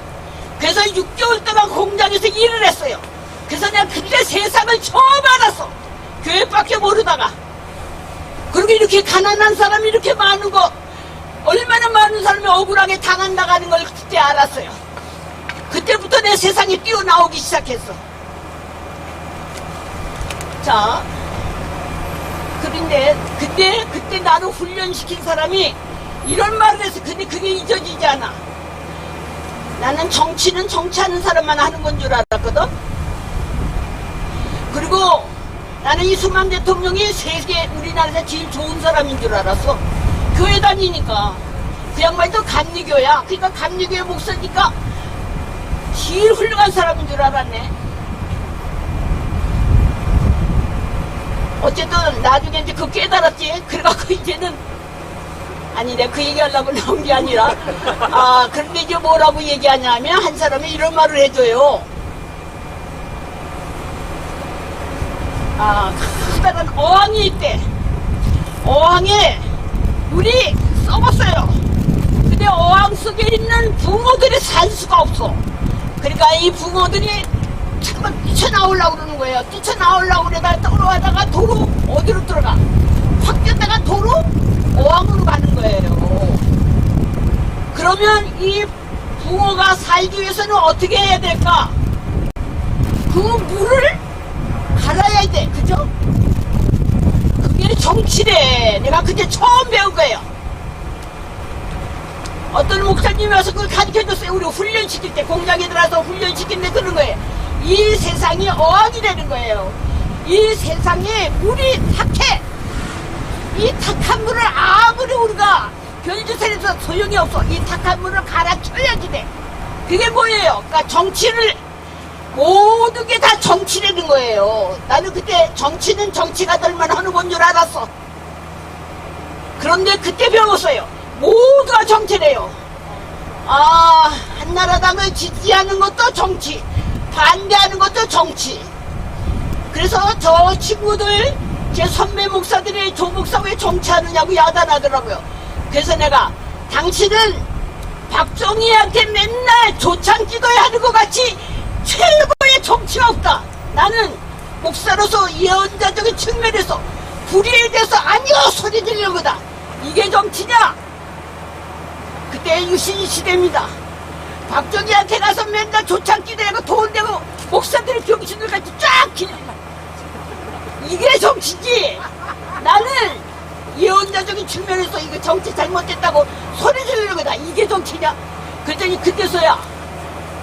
그래서 6개월 동안 공장에서 일을 했어요. 그래서 내가 그때 세상을 처음 알았어. 교회밖에 모르다가. 그리고 이렇게 가난한 사람이 이렇게 많은 거, 얼마나 많은 사람이 억울하게 당한다가는 걸 그때 알았어요. 그때부터 내 세상에 뛰어나오기 시작했어. 자, 그런데 그때 나를 훈련시킨 사람이 이런 말을 했어. 근데 그게 잊어지지 않아. 나는 정치는 정치하는 사람만 하는 건 줄 알았거든. 그리고 나는 이승만 대통령이 세계 우리나라에서 제일 좋은 사람인 줄 알았어. 교회 다니니까. 그 양반도 감리교야. 그러니까 감리교회 목사니까 제일 훌륭한 사람인 줄 알았네. 어쨌든 나중에 이제 그거 깨달았지. 그래갖고 이제는 아니 내가 그 얘기하려고 나온 게 아니라 그런데 이제 뭐라고 얘기하냐면 한 사람이 이런 말을 해줘요. 커다란 어항이 있대. 어항에 물이 썩었어요. 근데 어항 속에 있는 붕어들이 살 수가 없어. 그러니까 이 붕어들이 잠깐 뛰쳐나오려고 그러는 거예요. 뛰쳐나오려고 그러다가 떨어가다가 도로 어디로 들어가? 확 뛰었다가 도로 어항으로 가는 거예요. 그러면 이 붕어가 살기 위해서는 어떻게 해야 될까? 그 물을 갈아야 돼. 그죠? 그게 정치래. 내가 그게 처음 배운 거예요. 어떤 목사님이 와서 그걸 가르쳐줬어요. 우리 훈련시킬 때 공장에 들어가서 훈련시킬 때 그런 거예요. 이 세상이 어항이 되는 거예요. 이 세상에 물이 탁해. 이 탁한 물을 아무리 우리가 별짓해서 소용이 없어. 이 탁한 물을 갈아쳐야지 돼. 그게 뭐예요? 그러니까 정치를 모든 게 다 정치라는 거예요. 나는 그때 정치는 정치가들만 하는 건 줄 알았어. 그런데 그때 배웠어요. 모두가 정치래요. 한나라당을 지지하는 것도 정치, 반대하는 것도 정치. 그래서 저 친구들, 제 선배 목사들이 조 목사 왜 정치하느냐고 야단하더라고요. 그래서 내가 당신은 박정희한테 맨날 조창 기도해 하는 것 같이 최고의 정치가 없다. 나는 목사로서 예언자적인 측면에서 불의에 대해서 아니요 소리 들리는 거다. 이게 정치냐? 그때 유신 시대입니다. 박정희한테 가서 맨날 조창 기도하고 돈 내고 목사들이 병신들 같이 쫙 기는 이게 정치지. 나는 예언자적인 측면에서 이거 정치 잘못됐다고 소리 지르는 거다. 이게 정치냐? 그랬더니 그때서야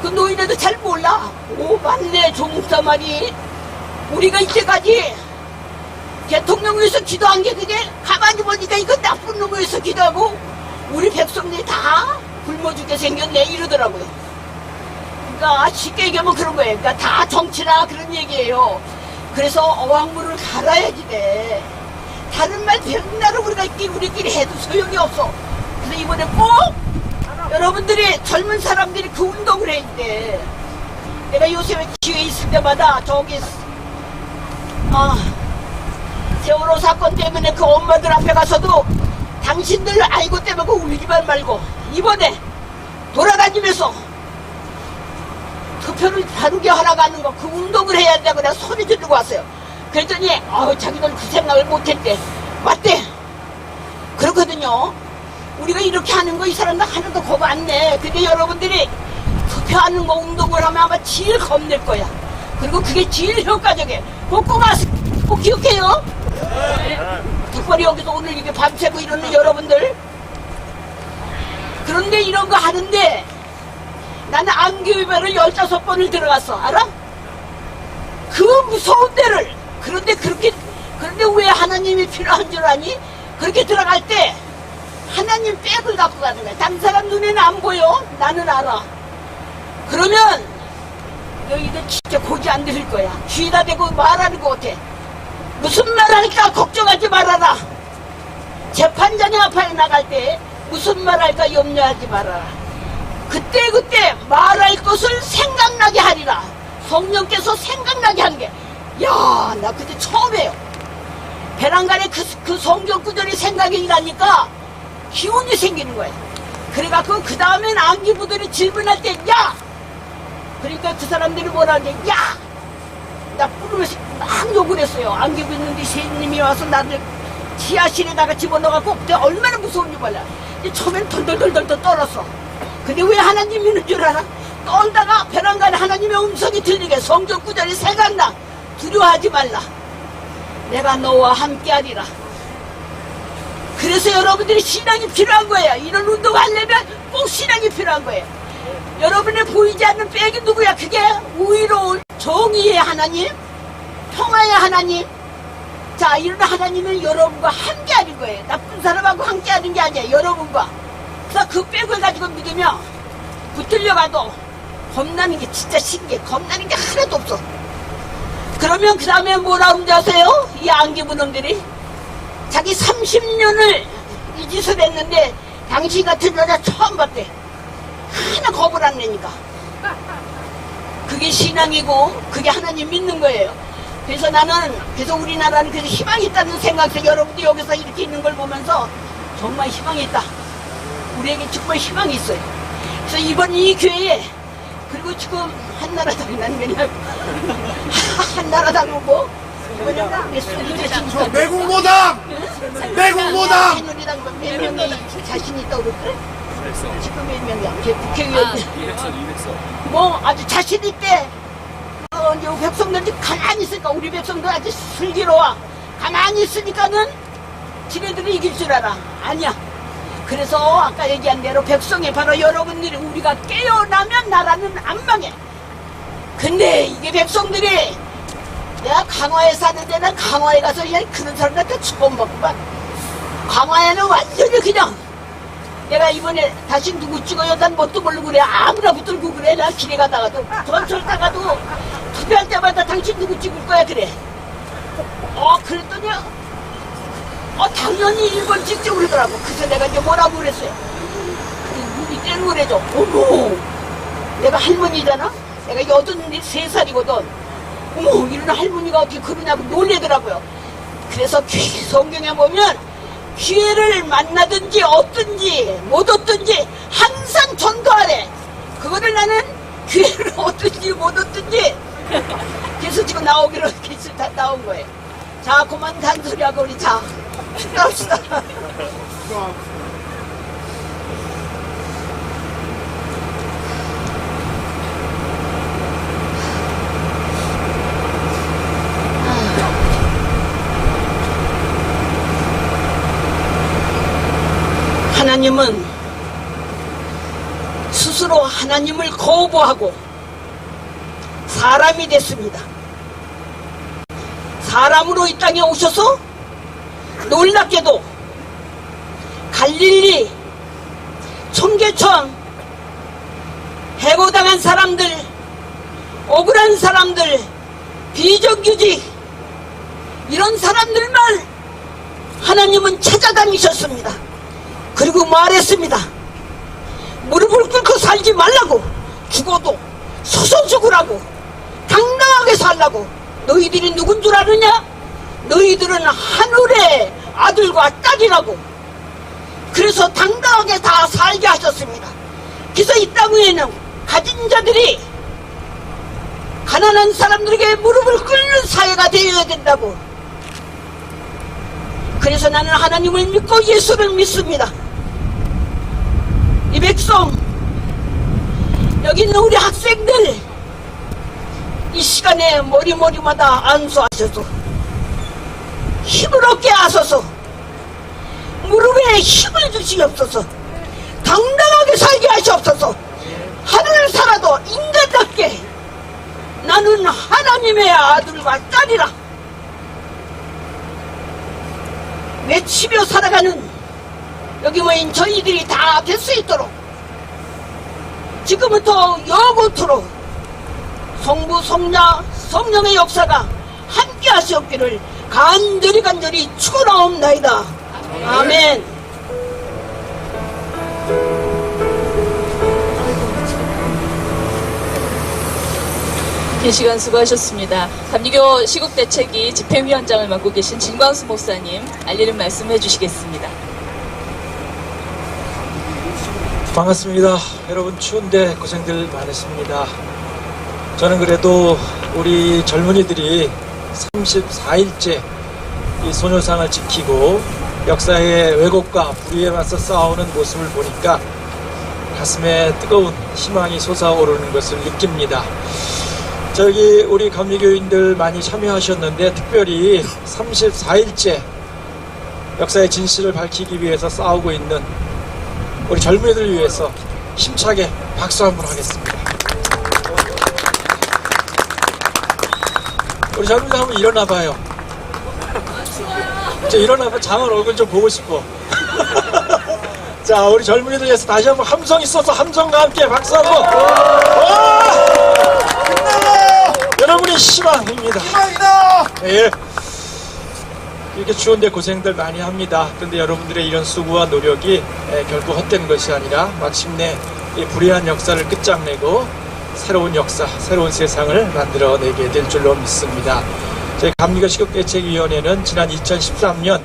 그 노인네도 잘 몰라. 오 맞네 조목사 말이. 우리가 이때까지 대통령 위해서 기도한 게 그게 가만히 보니까 이거 나쁜 놈을 위해서 기도하고 우리 백성들이 다 굶어 죽게 생겼네 이러더라고요. 그러니까 쉽게 얘기하면 그런 거예요. 그러니까 다 정치라 그런 얘기예요. 그래서 어항물을 갈아야지 돼. 다른 말 백날 우리끼리 해도 소용이 없어. 그래서 이번에 꼭 여러분들이 젊은 사람들이 그 운동을 해야 돼. 내가 요새 기회 있을 때마다 저기 세월호 사건 때문에 그 엄마들 앞에 가서도 당신들 아이고 때문에 울기만 말고 이번에 돌아다니면서 투표를 다르게 하라고 하는 거 그 운동을 해야 된다고 내가 소리 지르고 왔어요. 그랬더니 자기들 그 생각을 못했대. 맞대. 그렇거든요. 우리가 이렇게 하는 거 이 사람들 하나도 겁 안 내. 근데 여러분들이 투표하는 거 운동을 하면 아마 제일 겁낼 거야. 그리고 그게 제일 효과적이에요. 꼭 기억해요. 특별히 여기서 오늘 이게 밤새고 이러는 여러분들. 그런데 이런 거 하는데 나는 안교회를 15번을 들어갔어. 알아? 그 무서운 데를. 그런데 왜 하나님이 필요한 줄 아니? 그렇게 들어갈 때 하나님 백을 갖고 가는 거야. 다른 사람 눈에는 안 보여. 나는 알아. 그러면 너희들 진짜 고지 안 들을 거야. 귀에다 대고 말하는 거 같아. 무슨 말 할까 걱정하지 말아라. 재판장의 앞에 나갈 때 무슨 말 할까 염려하지 말아라. 그때 말할 것을 생각나게 하리라. 성령께서 생각나게 하는 게, 야, 나 그때 처음 해요. 배란간에 그 성경 구절이 생각이 나니까 기운이 생기는 거예요. 그래갖고 그 다음엔 안기부들이 질문할 때, 야! 그러니까 그 사람들이 뭐라 하는데, 야! 나 부르면서 막 욕을 했어요. 안기부 있는데 세님이 와서 나를 지하실에다가 집어넣어갖고 내가 얼마나 무서운지 몰라. 처음엔 덜덜덜덜 떨었어. 근데 왜 하나님 있는 줄 알아? 떨다가 배란간에 하나님의 음성이 들리게 성경 구절이 생각나. 두려워하지 말라. 내가 너와 함께하리라. 그래서 여러분들이 신앙이 필요한 거예요. 이런 운동하려면 꼭 신앙이 필요한 거예요. 여러분의 보이지 않는 백이 누구야? 그게 우위로운 정의의 하나님, 평화의 하나님. 자, 이런 하나님은 여러분과 함께하는 거예요. 나쁜 사람하고 함께하는 게 아니에요. 여러분과. 그래서 그 백을 가지고 믿으면 붙들려가도 겁나는 게 진짜 신기해. 겁나는 게 하나도 없어. 그러면 그 다음에 뭐라 그런지 아세요? 이 안기부놈들이 자기 30년을 이 짓을 했는데 당신 같은 여자 처음 봤대. 하나 겁을 안 내니까. 그게 신앙이고 그게 하나님 믿는 거예요. 그래서 그래서 우리나라는 그래서 희망이 있다는 생각에서 여러분도 여기서 이렇게 있는 걸 보면서 정말 희망이 있다. 우리에게 정말 희망이 있어요. 그래서 이번 이 교회에, 그리고 지금 한나라당, 난 그냥 한나라당은 뭐 매국노당! 매국노당! 새누리당 몇 명이 자신 있다고 그러더래? 지금 몇 명이야? 국회의원 200석 뭐 아주 자신 있대. 이제 백성들이 가만히 있으니까, 우리 백성들 아주 슬기로워. 가만히 있으니까는 지네들이 이길 줄 알아. 아니야. 그래서 아까 얘기한 대로 백성이 바로 여러분들이, 우리가 깨어나면 나라는 안 망해. 근데 이게 백성들이, 내가 강화에 사는데 난 강화에 가서 그냥 그런 사람한테 처음 봤구만. 강화에는 완전히 그냥, 내가 이번에 다시 누구 찍어요? 난 뭣도 모르고 그래. 아무나 붙들고 그래. 나 길에 가다가도, 전철 타가도 투표할 때마다 당신 누구 찍을 거야? 그래. 그랬더니, 당연히 1번 찍지 그러더라고. 그래서 내가 이제 뭐라고 그랬어요? 누구 때는 그래죠. 어머, 내가 할머니잖아? 내가 83살이거든. 어머, 이런 할머니가 어떻게 그러냐고 놀래더라고요. 그래서 성경에 보면 기회를 만나든지 얻든지 못 얻든지 항상 전도하래. 그거를 나는 기회를 얻든지 못 얻든지 그래서 지금 나오기로 이렇게 다 나온 거예요. 자, 그만 잔소리하고 우리 자 합시다. 하나님은 스스로 하나님을 거부하고 사람이 됐습니다. 사람으로 이 땅에 오셔서 놀랍게도 갈릴리, 청계천, 해고당한 사람들, 억울한 사람들, 비정규직, 이런 사람들만 하나님은 찾아다니셨습니다. 그리고 말했습니다. 무릎을 꿇고 살지 말라고. 죽어도 서서 죽으라고. 당당하게 살라고. 너희들이 누군 줄 아느냐? 너희들은 하늘의 아들과 딸이라고. 그래서 당당하게 다 살게 하셨습니다. 그래서 이 땅 위에는 가진 자들이 가난한 사람들에게 무릎을 꿇는 사회가 되어야 된다고. 그래서 나는 하나님을 믿고 예수를 믿습니다. 이 백성, 여기 있는 우리 학생들, 이 시간에 머리마다 안수하셔서 힘을 얻게 하소서. 무릎에 힘을 주시옵소서. 당당하게 살게 하시옵소서. 하늘을 살아도 인간답게 나는 하나님의 아들과 딸이라 외치며 살아가는 여기 모인 저희들이 다 될 수 있도록 지금부터 영원토록 성부 성자 성령의 역사가 함께 하시옵기를 간절히 축원하옵나이다. 아멘. 긴 시간 수고하셨습니다. 감리교 시국대책위 집행위원장을 맡고 계신 진광수 목사님 알리는 말씀 해주시겠습니다. 반갑습니다. 여러분 추운데 고생들 많으십니다. 저는 그래도 우리 젊은이들이 34일째 이 소녀상을 지키고 역사의 왜곡과 불의에 맞서 싸우는 모습을 보니까 가슴에 뜨거운 희망이 솟아오르는 것을 느낍니다. 저기 우리 감리교인들 많이 참여하셨는데 특별히 34일째 역사의 진실을 밝히기 위해서 싸우고 있는 우리 젊은이들을 위해서 힘차게 박수 한번 하겠습니다. 우리 젊은이들 한번 일어나봐요. 저 일어나봐. 장은 얼굴 좀 보고 싶어. 자, 우리 젊은이들 위해서 다시 한번 함성 있어서 함성과 함께 박수 한번. 여러분이 희망입니다. 희망이다. 예. 이렇게 추운데 고생들 많이 합니다. 그런데 여러분들의 이런 수고와 노력이 결코 헛된 것이 아니라 마침내 이 불의한 역사를 끝장내고 새로운 역사, 새로운 세상을 만들어내게 될 줄로 믿습니다. 저희 감리교 시국대책위원회는 지난 2013년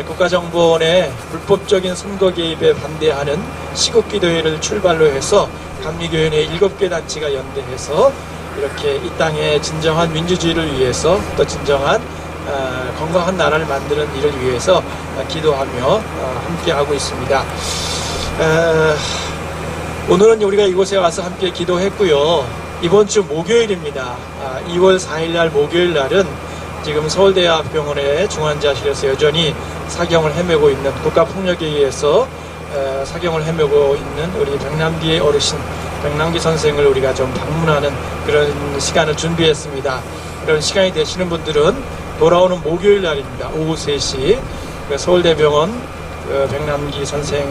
국가정보원의 불법적인 선거 개입에 반대하는 시국기도회를 출발로 해서 감리교연회 7개 단체가 연대해서 이렇게 이 땅의 진정한 민주주의를 위해서 또 진정한 건강한 나라를 만드는 일을 위해서 기도하며 함께하고 있습니다. 오늘은 우리가 이곳에 와서 함께 기도했고요. 이번 주 목요일입니다. 2월 4일 날 목요일 날은 지금 서울대학병원의 중환자실에서 여전히 사경을 헤매고 있는 국가폭력에 의해서 사경을 헤매고 있는 우리 백남기 어르신, 백남기 선생을 우리가 좀 방문하는 그런 시간을 준비했습니다. 그런 시간이 되시는 분들은 돌아오는 목요일 날입니다. 오후 3시 서울대병원 백남기 선생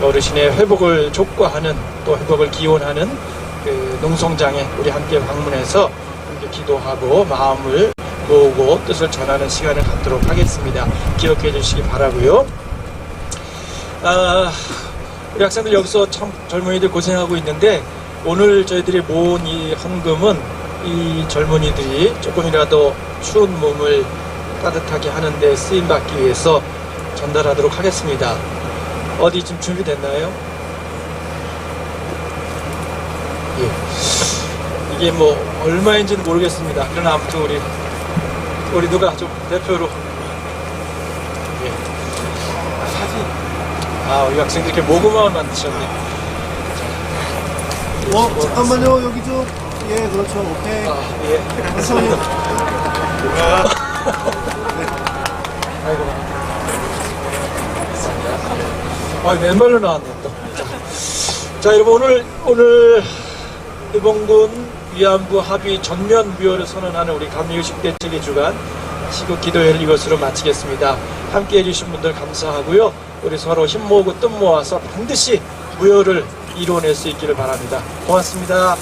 어르신의 회복을 촉구하는 또 회복을 기원하는 그 농성장에 우리 함께 방문해서 함께 기도하고 마음을 모으고 뜻을 전하는 시간을 갖도록 하겠습니다. 기억해 주시기 바라고요. 우리 학생들 여기서 참 젊은이들 고생하고 있는데 오늘 저희들이 모은 이 헌금은 이 젊은이들이 조금이라도 추운 몸을 따뜻하게 하는데 쓰임받기 위해서 전달하도록 하겠습니다. 어디 지금 준비됐나요? 예. 이게 뭐 얼마인지는 모르겠습니다. 그러나 아무튼 우리 누가 좀 대표로 예. 사진. 우리 학생들 이렇게 모금함을 만드셨네. 잠깐만요. 여기 좀. 예, 그렇죠. 오케이. 예. 천천히. 아이고. 맨발로 나왔네 또. 자, 여러분 오늘 일본군 위안부 합의 전면 무효를 선언하는 우리 감리교 시국대책위 주관 시국 기도회를 이것으로 마치겠습니다. 함께 해주신 분들 감사하고요. 우리 서로 힘 모으고 뜻 모아서 반드시 무효를 이뤄낼 수 있기를 바랍니다. 고맙습니다.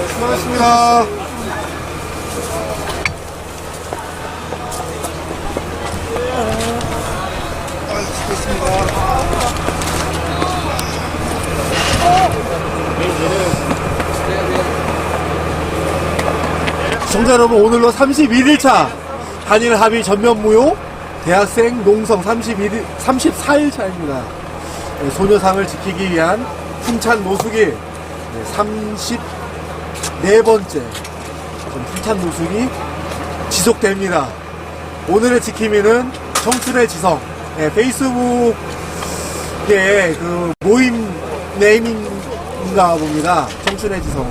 수고하셨습니다. 시청자 여러분, 오늘로 31일차 단일 합의 전면 무효 대학생 농성 34일차입니다. 소녀상을 지키기 위한 풍찬 노숙일 34번째 풍찬 노숙이 지속됩니다. 오늘의 지킴이는 청춘의 지성, 페이스북의 그 모임 네이밍인가 봅니다. 청춘의 지성.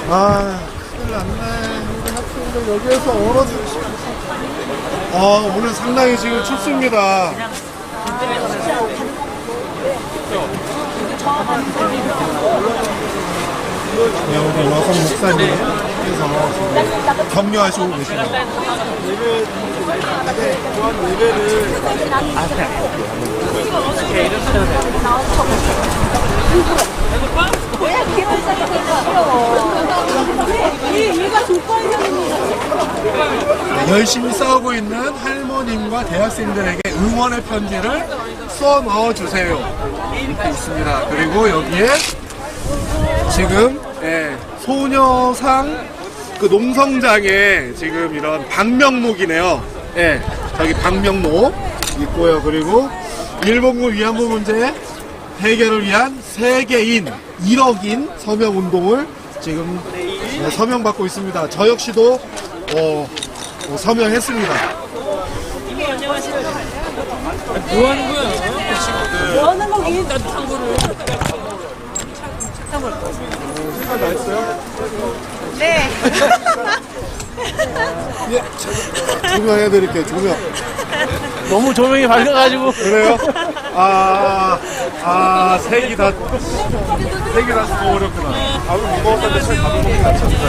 큰일 났네. 우리 학생들 여기에서 오늘 상당히 지금 춥습니다. 네, 우리 여성 목사님께서 격려하시고 계십니다. 네, 열심히 싸우고 있는 할머님과 대학생들에게 응원의 편지를 써 넣어주세요. 이렇게 있습니다. 그리고 여기에 지금 소녀상 그 농성장에 지금 이런 방명록이네요. 저기 방명록 있고요. 그리고 일본군 위안부 문제 해결을 위한 세계인 1억인 서명운동을 지금 서명받고 있습니다. 저 역시도 서명했습니다. 뭐 하는 거야? 뭐 하는 거긴 나도 참고를. 색깔 맛있어요? 네. 예, 조명해드릴게요. 조명. 너무 조명이 밝아가지고. 그래요? 색이 다 너무 어렵구나. 밥을 무거웠는데 책 밥을 먹는 게 낫지 않을까?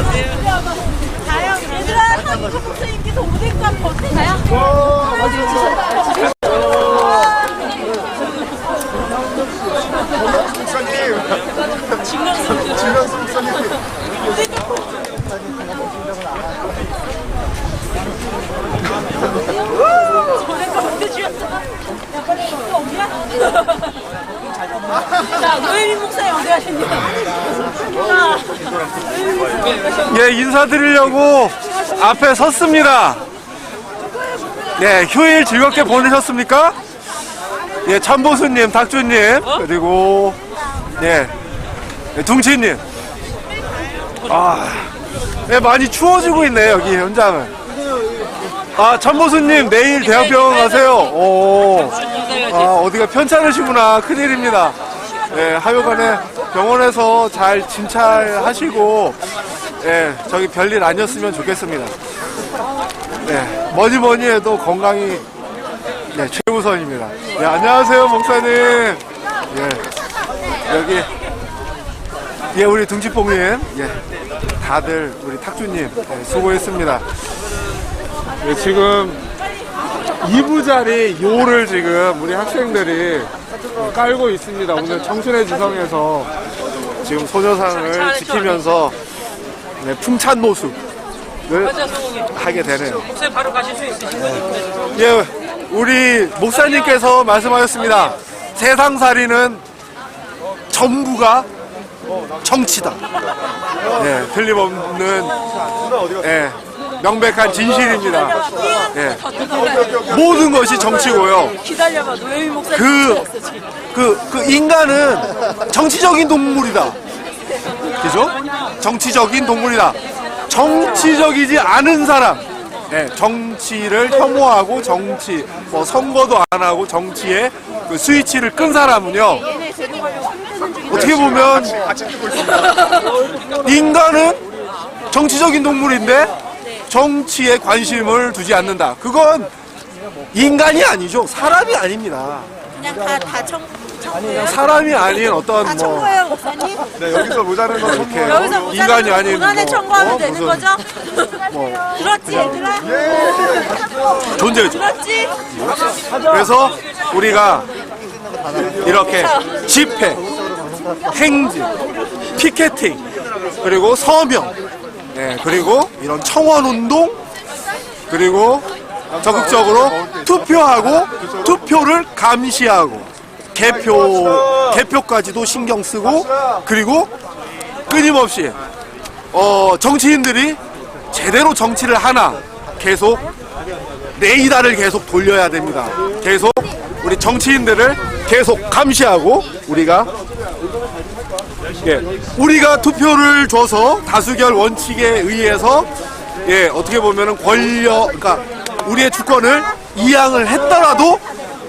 얘들아, 한국 선생님께서 오뎅값 어때요? 진명수 목사님. 자, 노예민 목사님 어디 가십니까? 예, 인사드리려고 앞에 섰습니다. 예, 휴일 즐겁게 보내셨습니까? 예, 참보수님, 탁주님, 그리고, 예, 둥치님. 예, 많이 추워지고 있네, 여기 현장은. 참보수님, 내일 대학병원 가세요. 어디가 편찮으시구나. 큰일입니다. 예, 하여간에 병원에서 잘 진찰하시고, 예, 저기 별일 아니었으면 좋겠습니다. 예, 뭐니 해도 건강이, 네, 최우선입니다. 예, 안녕하세요, 목사님. 예, 여기, 예, 우리 둥치뽕님, 예, 다들 우리 탁주님, 예, 수고했습니다. 예, 지금 2부짜리 요를 지금 우리 학생들이 깔고 있습니다. 오늘 청춘의 지성에서 지금 소녀상을 지키면서 네, 풍찬 노숙을 하게 되네요. 목사님 바로 가실 수 있으신가요? 예, 우리 목사님께서 말씀하셨습니다. 세상살이는 전부가 정치다. 예, 틀림없는 명백한 진실입니다. 예. 모든 것이 정치고요. 기다려봐, 노예민 목사님. 그 인간은 정치적인 동물이다. 그죠? 정치적인 동물이다. 정치적이지 않은 사람, 정치를 혐오하고 정치, 선거도 안 하고 정치에 그 스위치를 끈 사람은요, 어떻게 보면 인간은 정치적인 동물인데 정치에 관심을 두지 않는다. 그건 인간이 아니죠. 사람이 아닙니다. 그냥 다 사람이 아닌 어떤 청구해요, 목사님? 네, 여기서 모자는 건 이렇게 여기서 인간이 아닌 고난에 청구하면 되는 거죠? 뭐 들었지, 얘들아? 존재죠. 들었지? 그래서 우리가 이렇게 집회, 행진, 피켓팅, 그리고 서명, 그리고 이런 청원운동, 그리고 적극적으로 투표하고 투표를 감시하고 개표까지도 신경 쓰고, 그리고 끊임없이 정치인들이 제대로 정치를 하나 계속 레이더를 계속 돌려야 됩니다. 계속 우리 정치인들을 계속 감시하고 우리가 투표를 줘서 다수결 원칙에 의해서 어떻게 보면은 그러니까 우리의 주권을 이양을 했더라도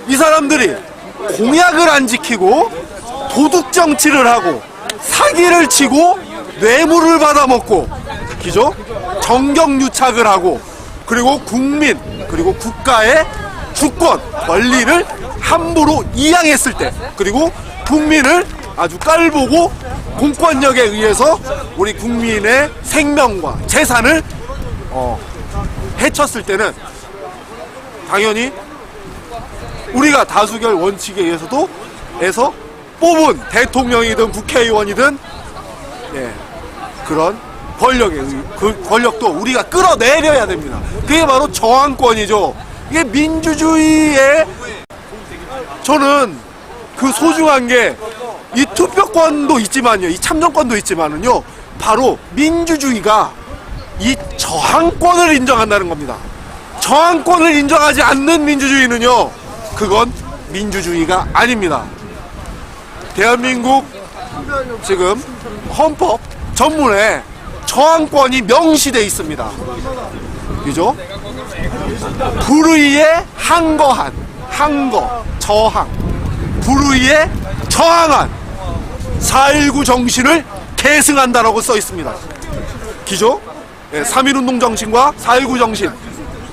이 사람들이 공약을 안 지키고 도둑 정치를 하고 사기를 치고 뇌물을 받아먹고, 그죠? 정경유착을 하고 그리고 국민 그리고 국가의 주권 권리를 함부로 이양했을 때 그리고 국민을 아주 깔보고 공권력에 의해서 우리 국민의 생명과 재산을 해쳤을 때는 당연히 우리가 다수결 원칙에 의해서도 뽑은 대통령이든 국회의원이든 그런 그 권력도 우리가 끌어내려야 됩니다. 그게 바로 저항권이죠. 이게 민주주의의 저는 그 소중한 게 이 투표권도 있지만요, 이 참정권도 있지만은요, 바로 민주주의가 이 저항권을 인정한다는 겁니다. 저항권을 인정하지 않는 민주주의는요, 그건 민주주의가 아닙니다. 대한민국 지금 헌법 전문에 저항권이 명시되어 있습니다. 그죠? 불의에 항거한, 항거, 저항, 불의에 저항한 4.19 정신을 계승한다라고 써 있습니다. 기죠? 3.1운동 정신과 4.19 정신,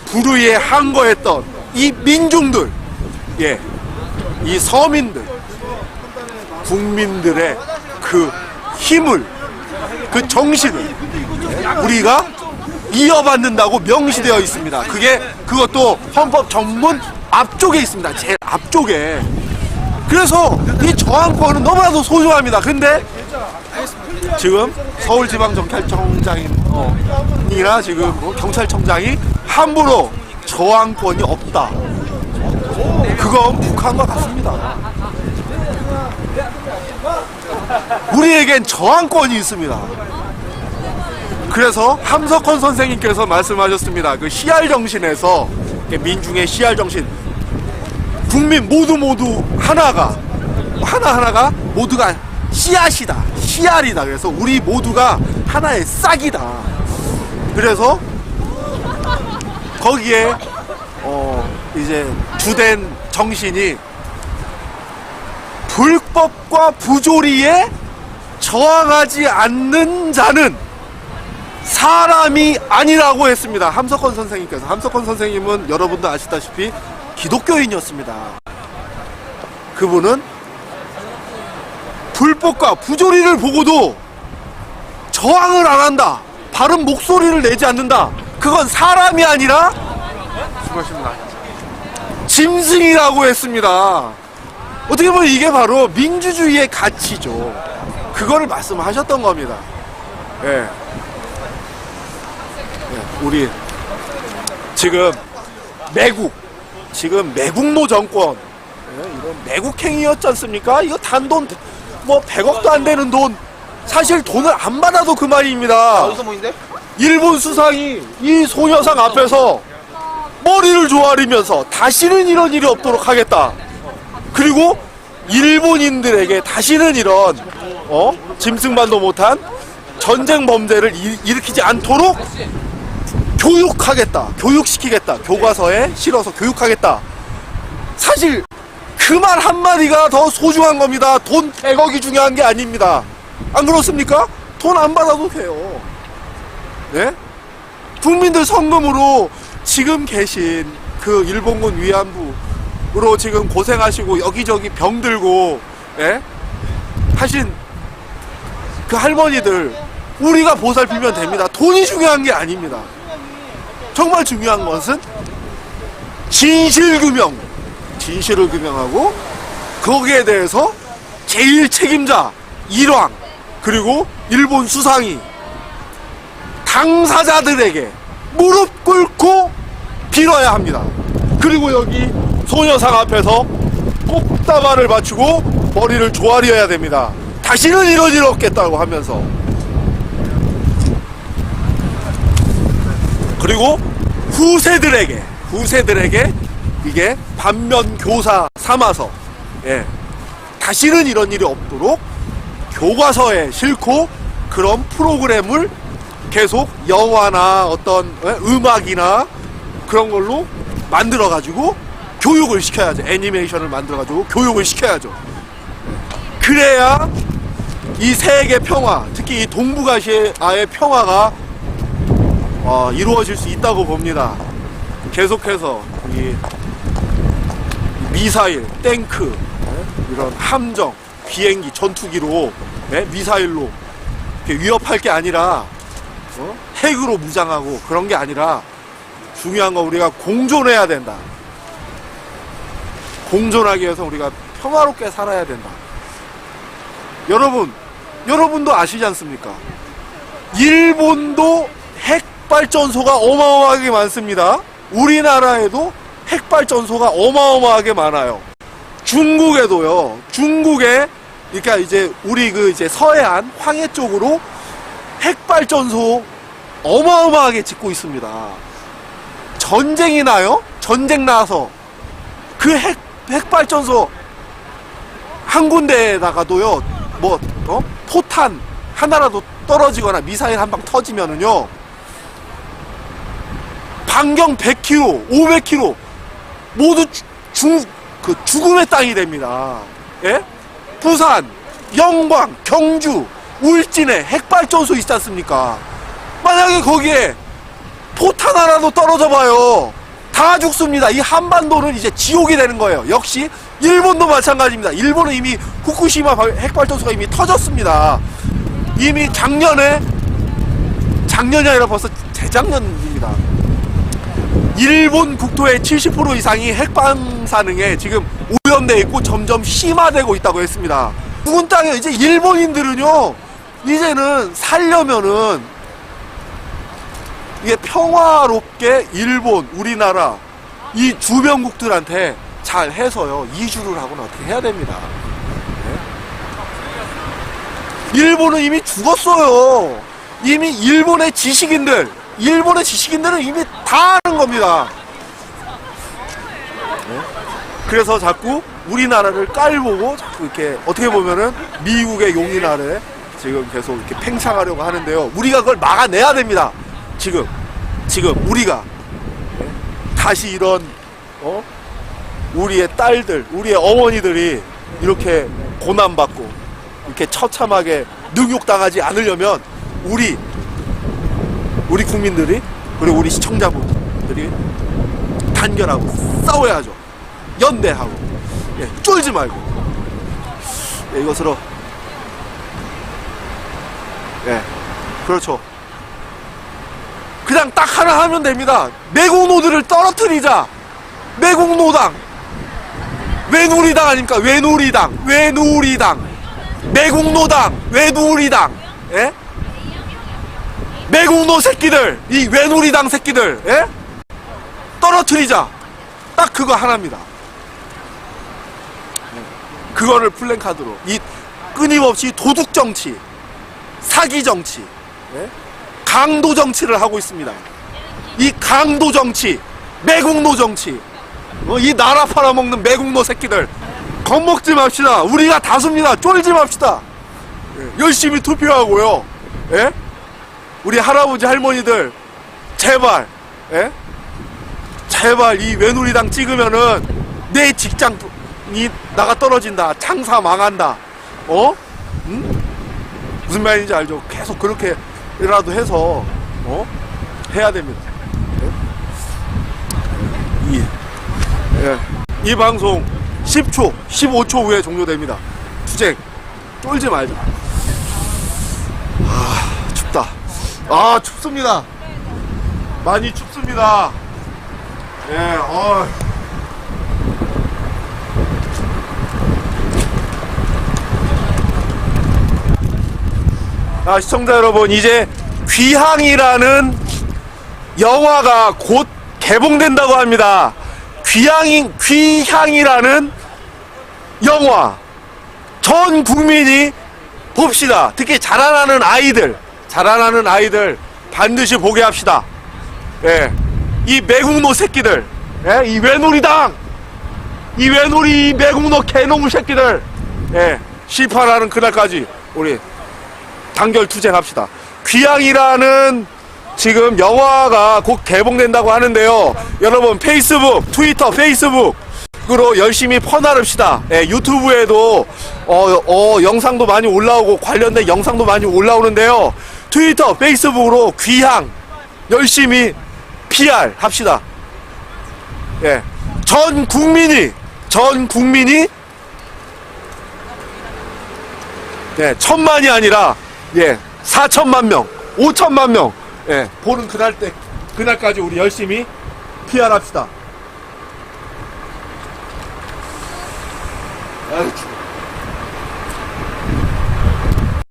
불의에 항거했던 이 민중들, 이 서민들, 국민들의 그 힘을, 그 정신을 우리가 이어받는다고 명시되어 있습니다. 그것도 헌법 전문 앞쪽에 있습니다. 제일 앞쪽에. 그래서 이 저항권은 너무나도 소중합니다. 근데 지금 서울지방경찰청장이나 지금 경찰청장이 함부로 저항권이 없다. 그건 북한과 같습니다. 우리에겐 저항권이 있습니다. 그래서 함석헌 선생님께서 말씀하셨습니다. 그 CR 정신에서 민중의 CR 정신, 국민 모두 하나가 모두가 씨앗이다, CR이다. 그래서 우리 모두가 하나의 싹이다. 그래서 거기에 이제 주된 정신이 불법과 부조리에 저항하지 않는 자는 사람이 아니라고 했습니다. 함석헌 선생님께서. 함석헌 선생님은 여러분도 아시다시피 기독교인이었습니다. 그분은 불법과 부조리를 보고도 저항을 안 한다, 바른 목소리를 내지 않는다, 그건 사람이 아니라 짐승이라고 했습니다. 어떻게 보면 이게 바로 민주주의의 가치죠. 그거를 말씀하셨던 겁니다. 우리 지금 매국노 정권, 이런 매국행위였지 않습니까? 이거 단돈 100억도 안 되는 돈, 사실 돈을 안 받아도 그만입니다. 일본 수상이 이 소녀상 앞에서 머리를 조아리면서 다시는 이런 일이 없도록 하겠다. 그리고 일본인들에게 다시는 이런 짐승만도 못한 전쟁 범죄를 일으키지 않도록 교육하겠다, 교육시키겠다, 교과서에 실어서 교육하겠다. 사실 그 말 한마디가 더 소중한 겁니다. 돈 100억이 중요한 게 아닙니다. 안 그렇습니까? 돈 안 받아도 돼요. 네? 국민들 성금으로 지금 계신 그 일본군 위안부로 지금 고생하시고 여기저기 병 들고 하신 그 할머니들 우리가 보살피면 됩니다. 돈이 중요한 게 아닙니다. 정말 중요한 것은 진실을 규명하고 거기에 대해서 제일 책임자 일왕 그리고 일본 수상이 당사자들에게 무릎 꿇고 빌어야 합니다. 그리고 여기 소녀상 앞에서 꽃다발을 맞추고 머리를 조아려야 됩니다. 다시는 이런 일 없겠다고 하면서. 그리고 후세들에게 이게 반면교사 삼아서 다시는 이런 일이 없도록 교과서에 싣고 그런 프로그램을 계속 영화나 어떤 음악이나 그런 걸로 만들어 가지고 교육을 시켜야죠. 애니메이션을 만들어 가지고 교육을 시켜야죠. 그래야 이 세계 평화, 특히 이 동북아시아의 평화가 이루어질 수 있다고 봅니다. 계속해서 이 미사일, 탱크, 이런 함정, 비행기, 전투기로 미사일로 이렇게 위협할 게 아니라 핵으로 무장하고 그런 게 아니라 중요한 건 우리가 공존해야 된다. 공존하기 위해서 우리가 평화롭게 살아야 된다. 여러분도 아시지 않습니까? 일본도 핵발전소가 어마어마하게 많습니다. 우리나라에도 핵발전소가 어마어마하게 많아요. 중국에도요. 중국에 그러니까 이제 우리 그 이제 서해안 황해 쪽으로 핵발전소 어마어마하게 짓고 있습니다. 전쟁이 나요? 전쟁 나서 그 핵발전소 한 군데에다가도요, 포탄 하나라도 떨어지거나 미사일 한 방 터지면은요, 반경 100km, 500km 모두 죽음의 땅이 됩니다. 예? 부산, 영광, 경주, 울진에 핵발전소 있지 않습니까? 만약에 거기에 포탄 하나도 떨어져 봐요. 다 죽습니다. 이 한반도는 이제 지옥이 되는 거예요. 역시 일본도 마찬가지입니다. 일본은 이미 후쿠시마 핵발전소가 이미 터졌습니다. 이미 작년이 아니라 벌써 재작년입니다. 일본 국토의 70% 이상이 핵방사능에 지금 오염되어 있고 점점 심화되고 있다고 했습니다. 죽은 땅에 이제 일본인들은요, 이제는 살려면은 이게 평화롭게 일본, 우리나라 이 주변국들한테 잘 해서요, 이주를 하고는 어떻게 해야 됩니다. 네? 일본은 이미 죽었어요. 이미 일본의 지식인들은 이미 다 아는 겁니다. 네? 그래서 자꾸 우리나라를 깔보고 자꾸 이렇게 어떻게 보면은 미국의 용인 아래 지금 계속 이렇게 팽창하려고 하는데요. 우리가 그걸 막아내야 됩니다. 지금 우리가 다시 이런 우리의 딸들, 우리의 어머니들이 이렇게 고난받고 이렇게 처참하게 능욕당하지 않으려면 우리 국민들이, 그리고 우리 시청자분들이 단결하고 싸워야죠. 연대하고, 쫄지 말고, 이것으로, 그렇죠. 그냥 딱 하나 하면 됩니다. 매국노들을 떨어뜨리자. 매국노당, 외누리당 아닙니까? 외누리당, 매국노당, 외누리당, 매국노 새끼들, 이 외누리당 새끼들, 떨어뜨리자. 딱 그거 하나입니다. 그거를 플랜카드로, 이 끊임없이 도둑 정치, 사기 정치, 강도 정치를 하고 있습니다. 이 강도 정치, 매국노 정치, 이 나라 팔아먹는 매국노 새끼들 겁먹지 맙시다. 우리가 다수입니다. 쫄지 맙시다. 열심히 투표하고요. 우리 할아버지 할머니들 제발, 제발 이 외누리당 찍으면은 내 직장이 나가 떨어진다. 장사 망한다. 응? 무슨 말인지 알죠? 계속 그렇게라도 해서 해야 됩니다. 이 방송 10초, 15초 후에 종료됩니다. 투쟁 쫄지 말자. 춥다. 춥습니다. 많이 춥습니다. 시청자 여러분, 이제 귀향이라는 영화가 곧 개봉된다고 합니다. 귀향이라는 영화 전 국민이 봅시다. 특히 자라나는 아이들 반드시 보게 합시다. 이 매국노 새끼들, 이 외누리당, 이 매국노 개놈 새끼들, 실파라는 그날까지 우리 단결 투쟁합시다. 귀향이라는 지금 영화가 곧 개봉된다고 하는데요. 여러분 페이스북, 트위터, 페이스북으로 열심히 퍼나릅시다. 유튜브에도 영상도 많이 올라오고 관련된 영상도 많이 올라오는데요. 트위터, 페이스북으로 귀향 열심히 PR 합시다. 예. 전 국민이 예, 1000만이 아니라 예, 4천만 명, 5천만 명 예, 보는 그날까지 우리 열심히 PR 합시다. 아유,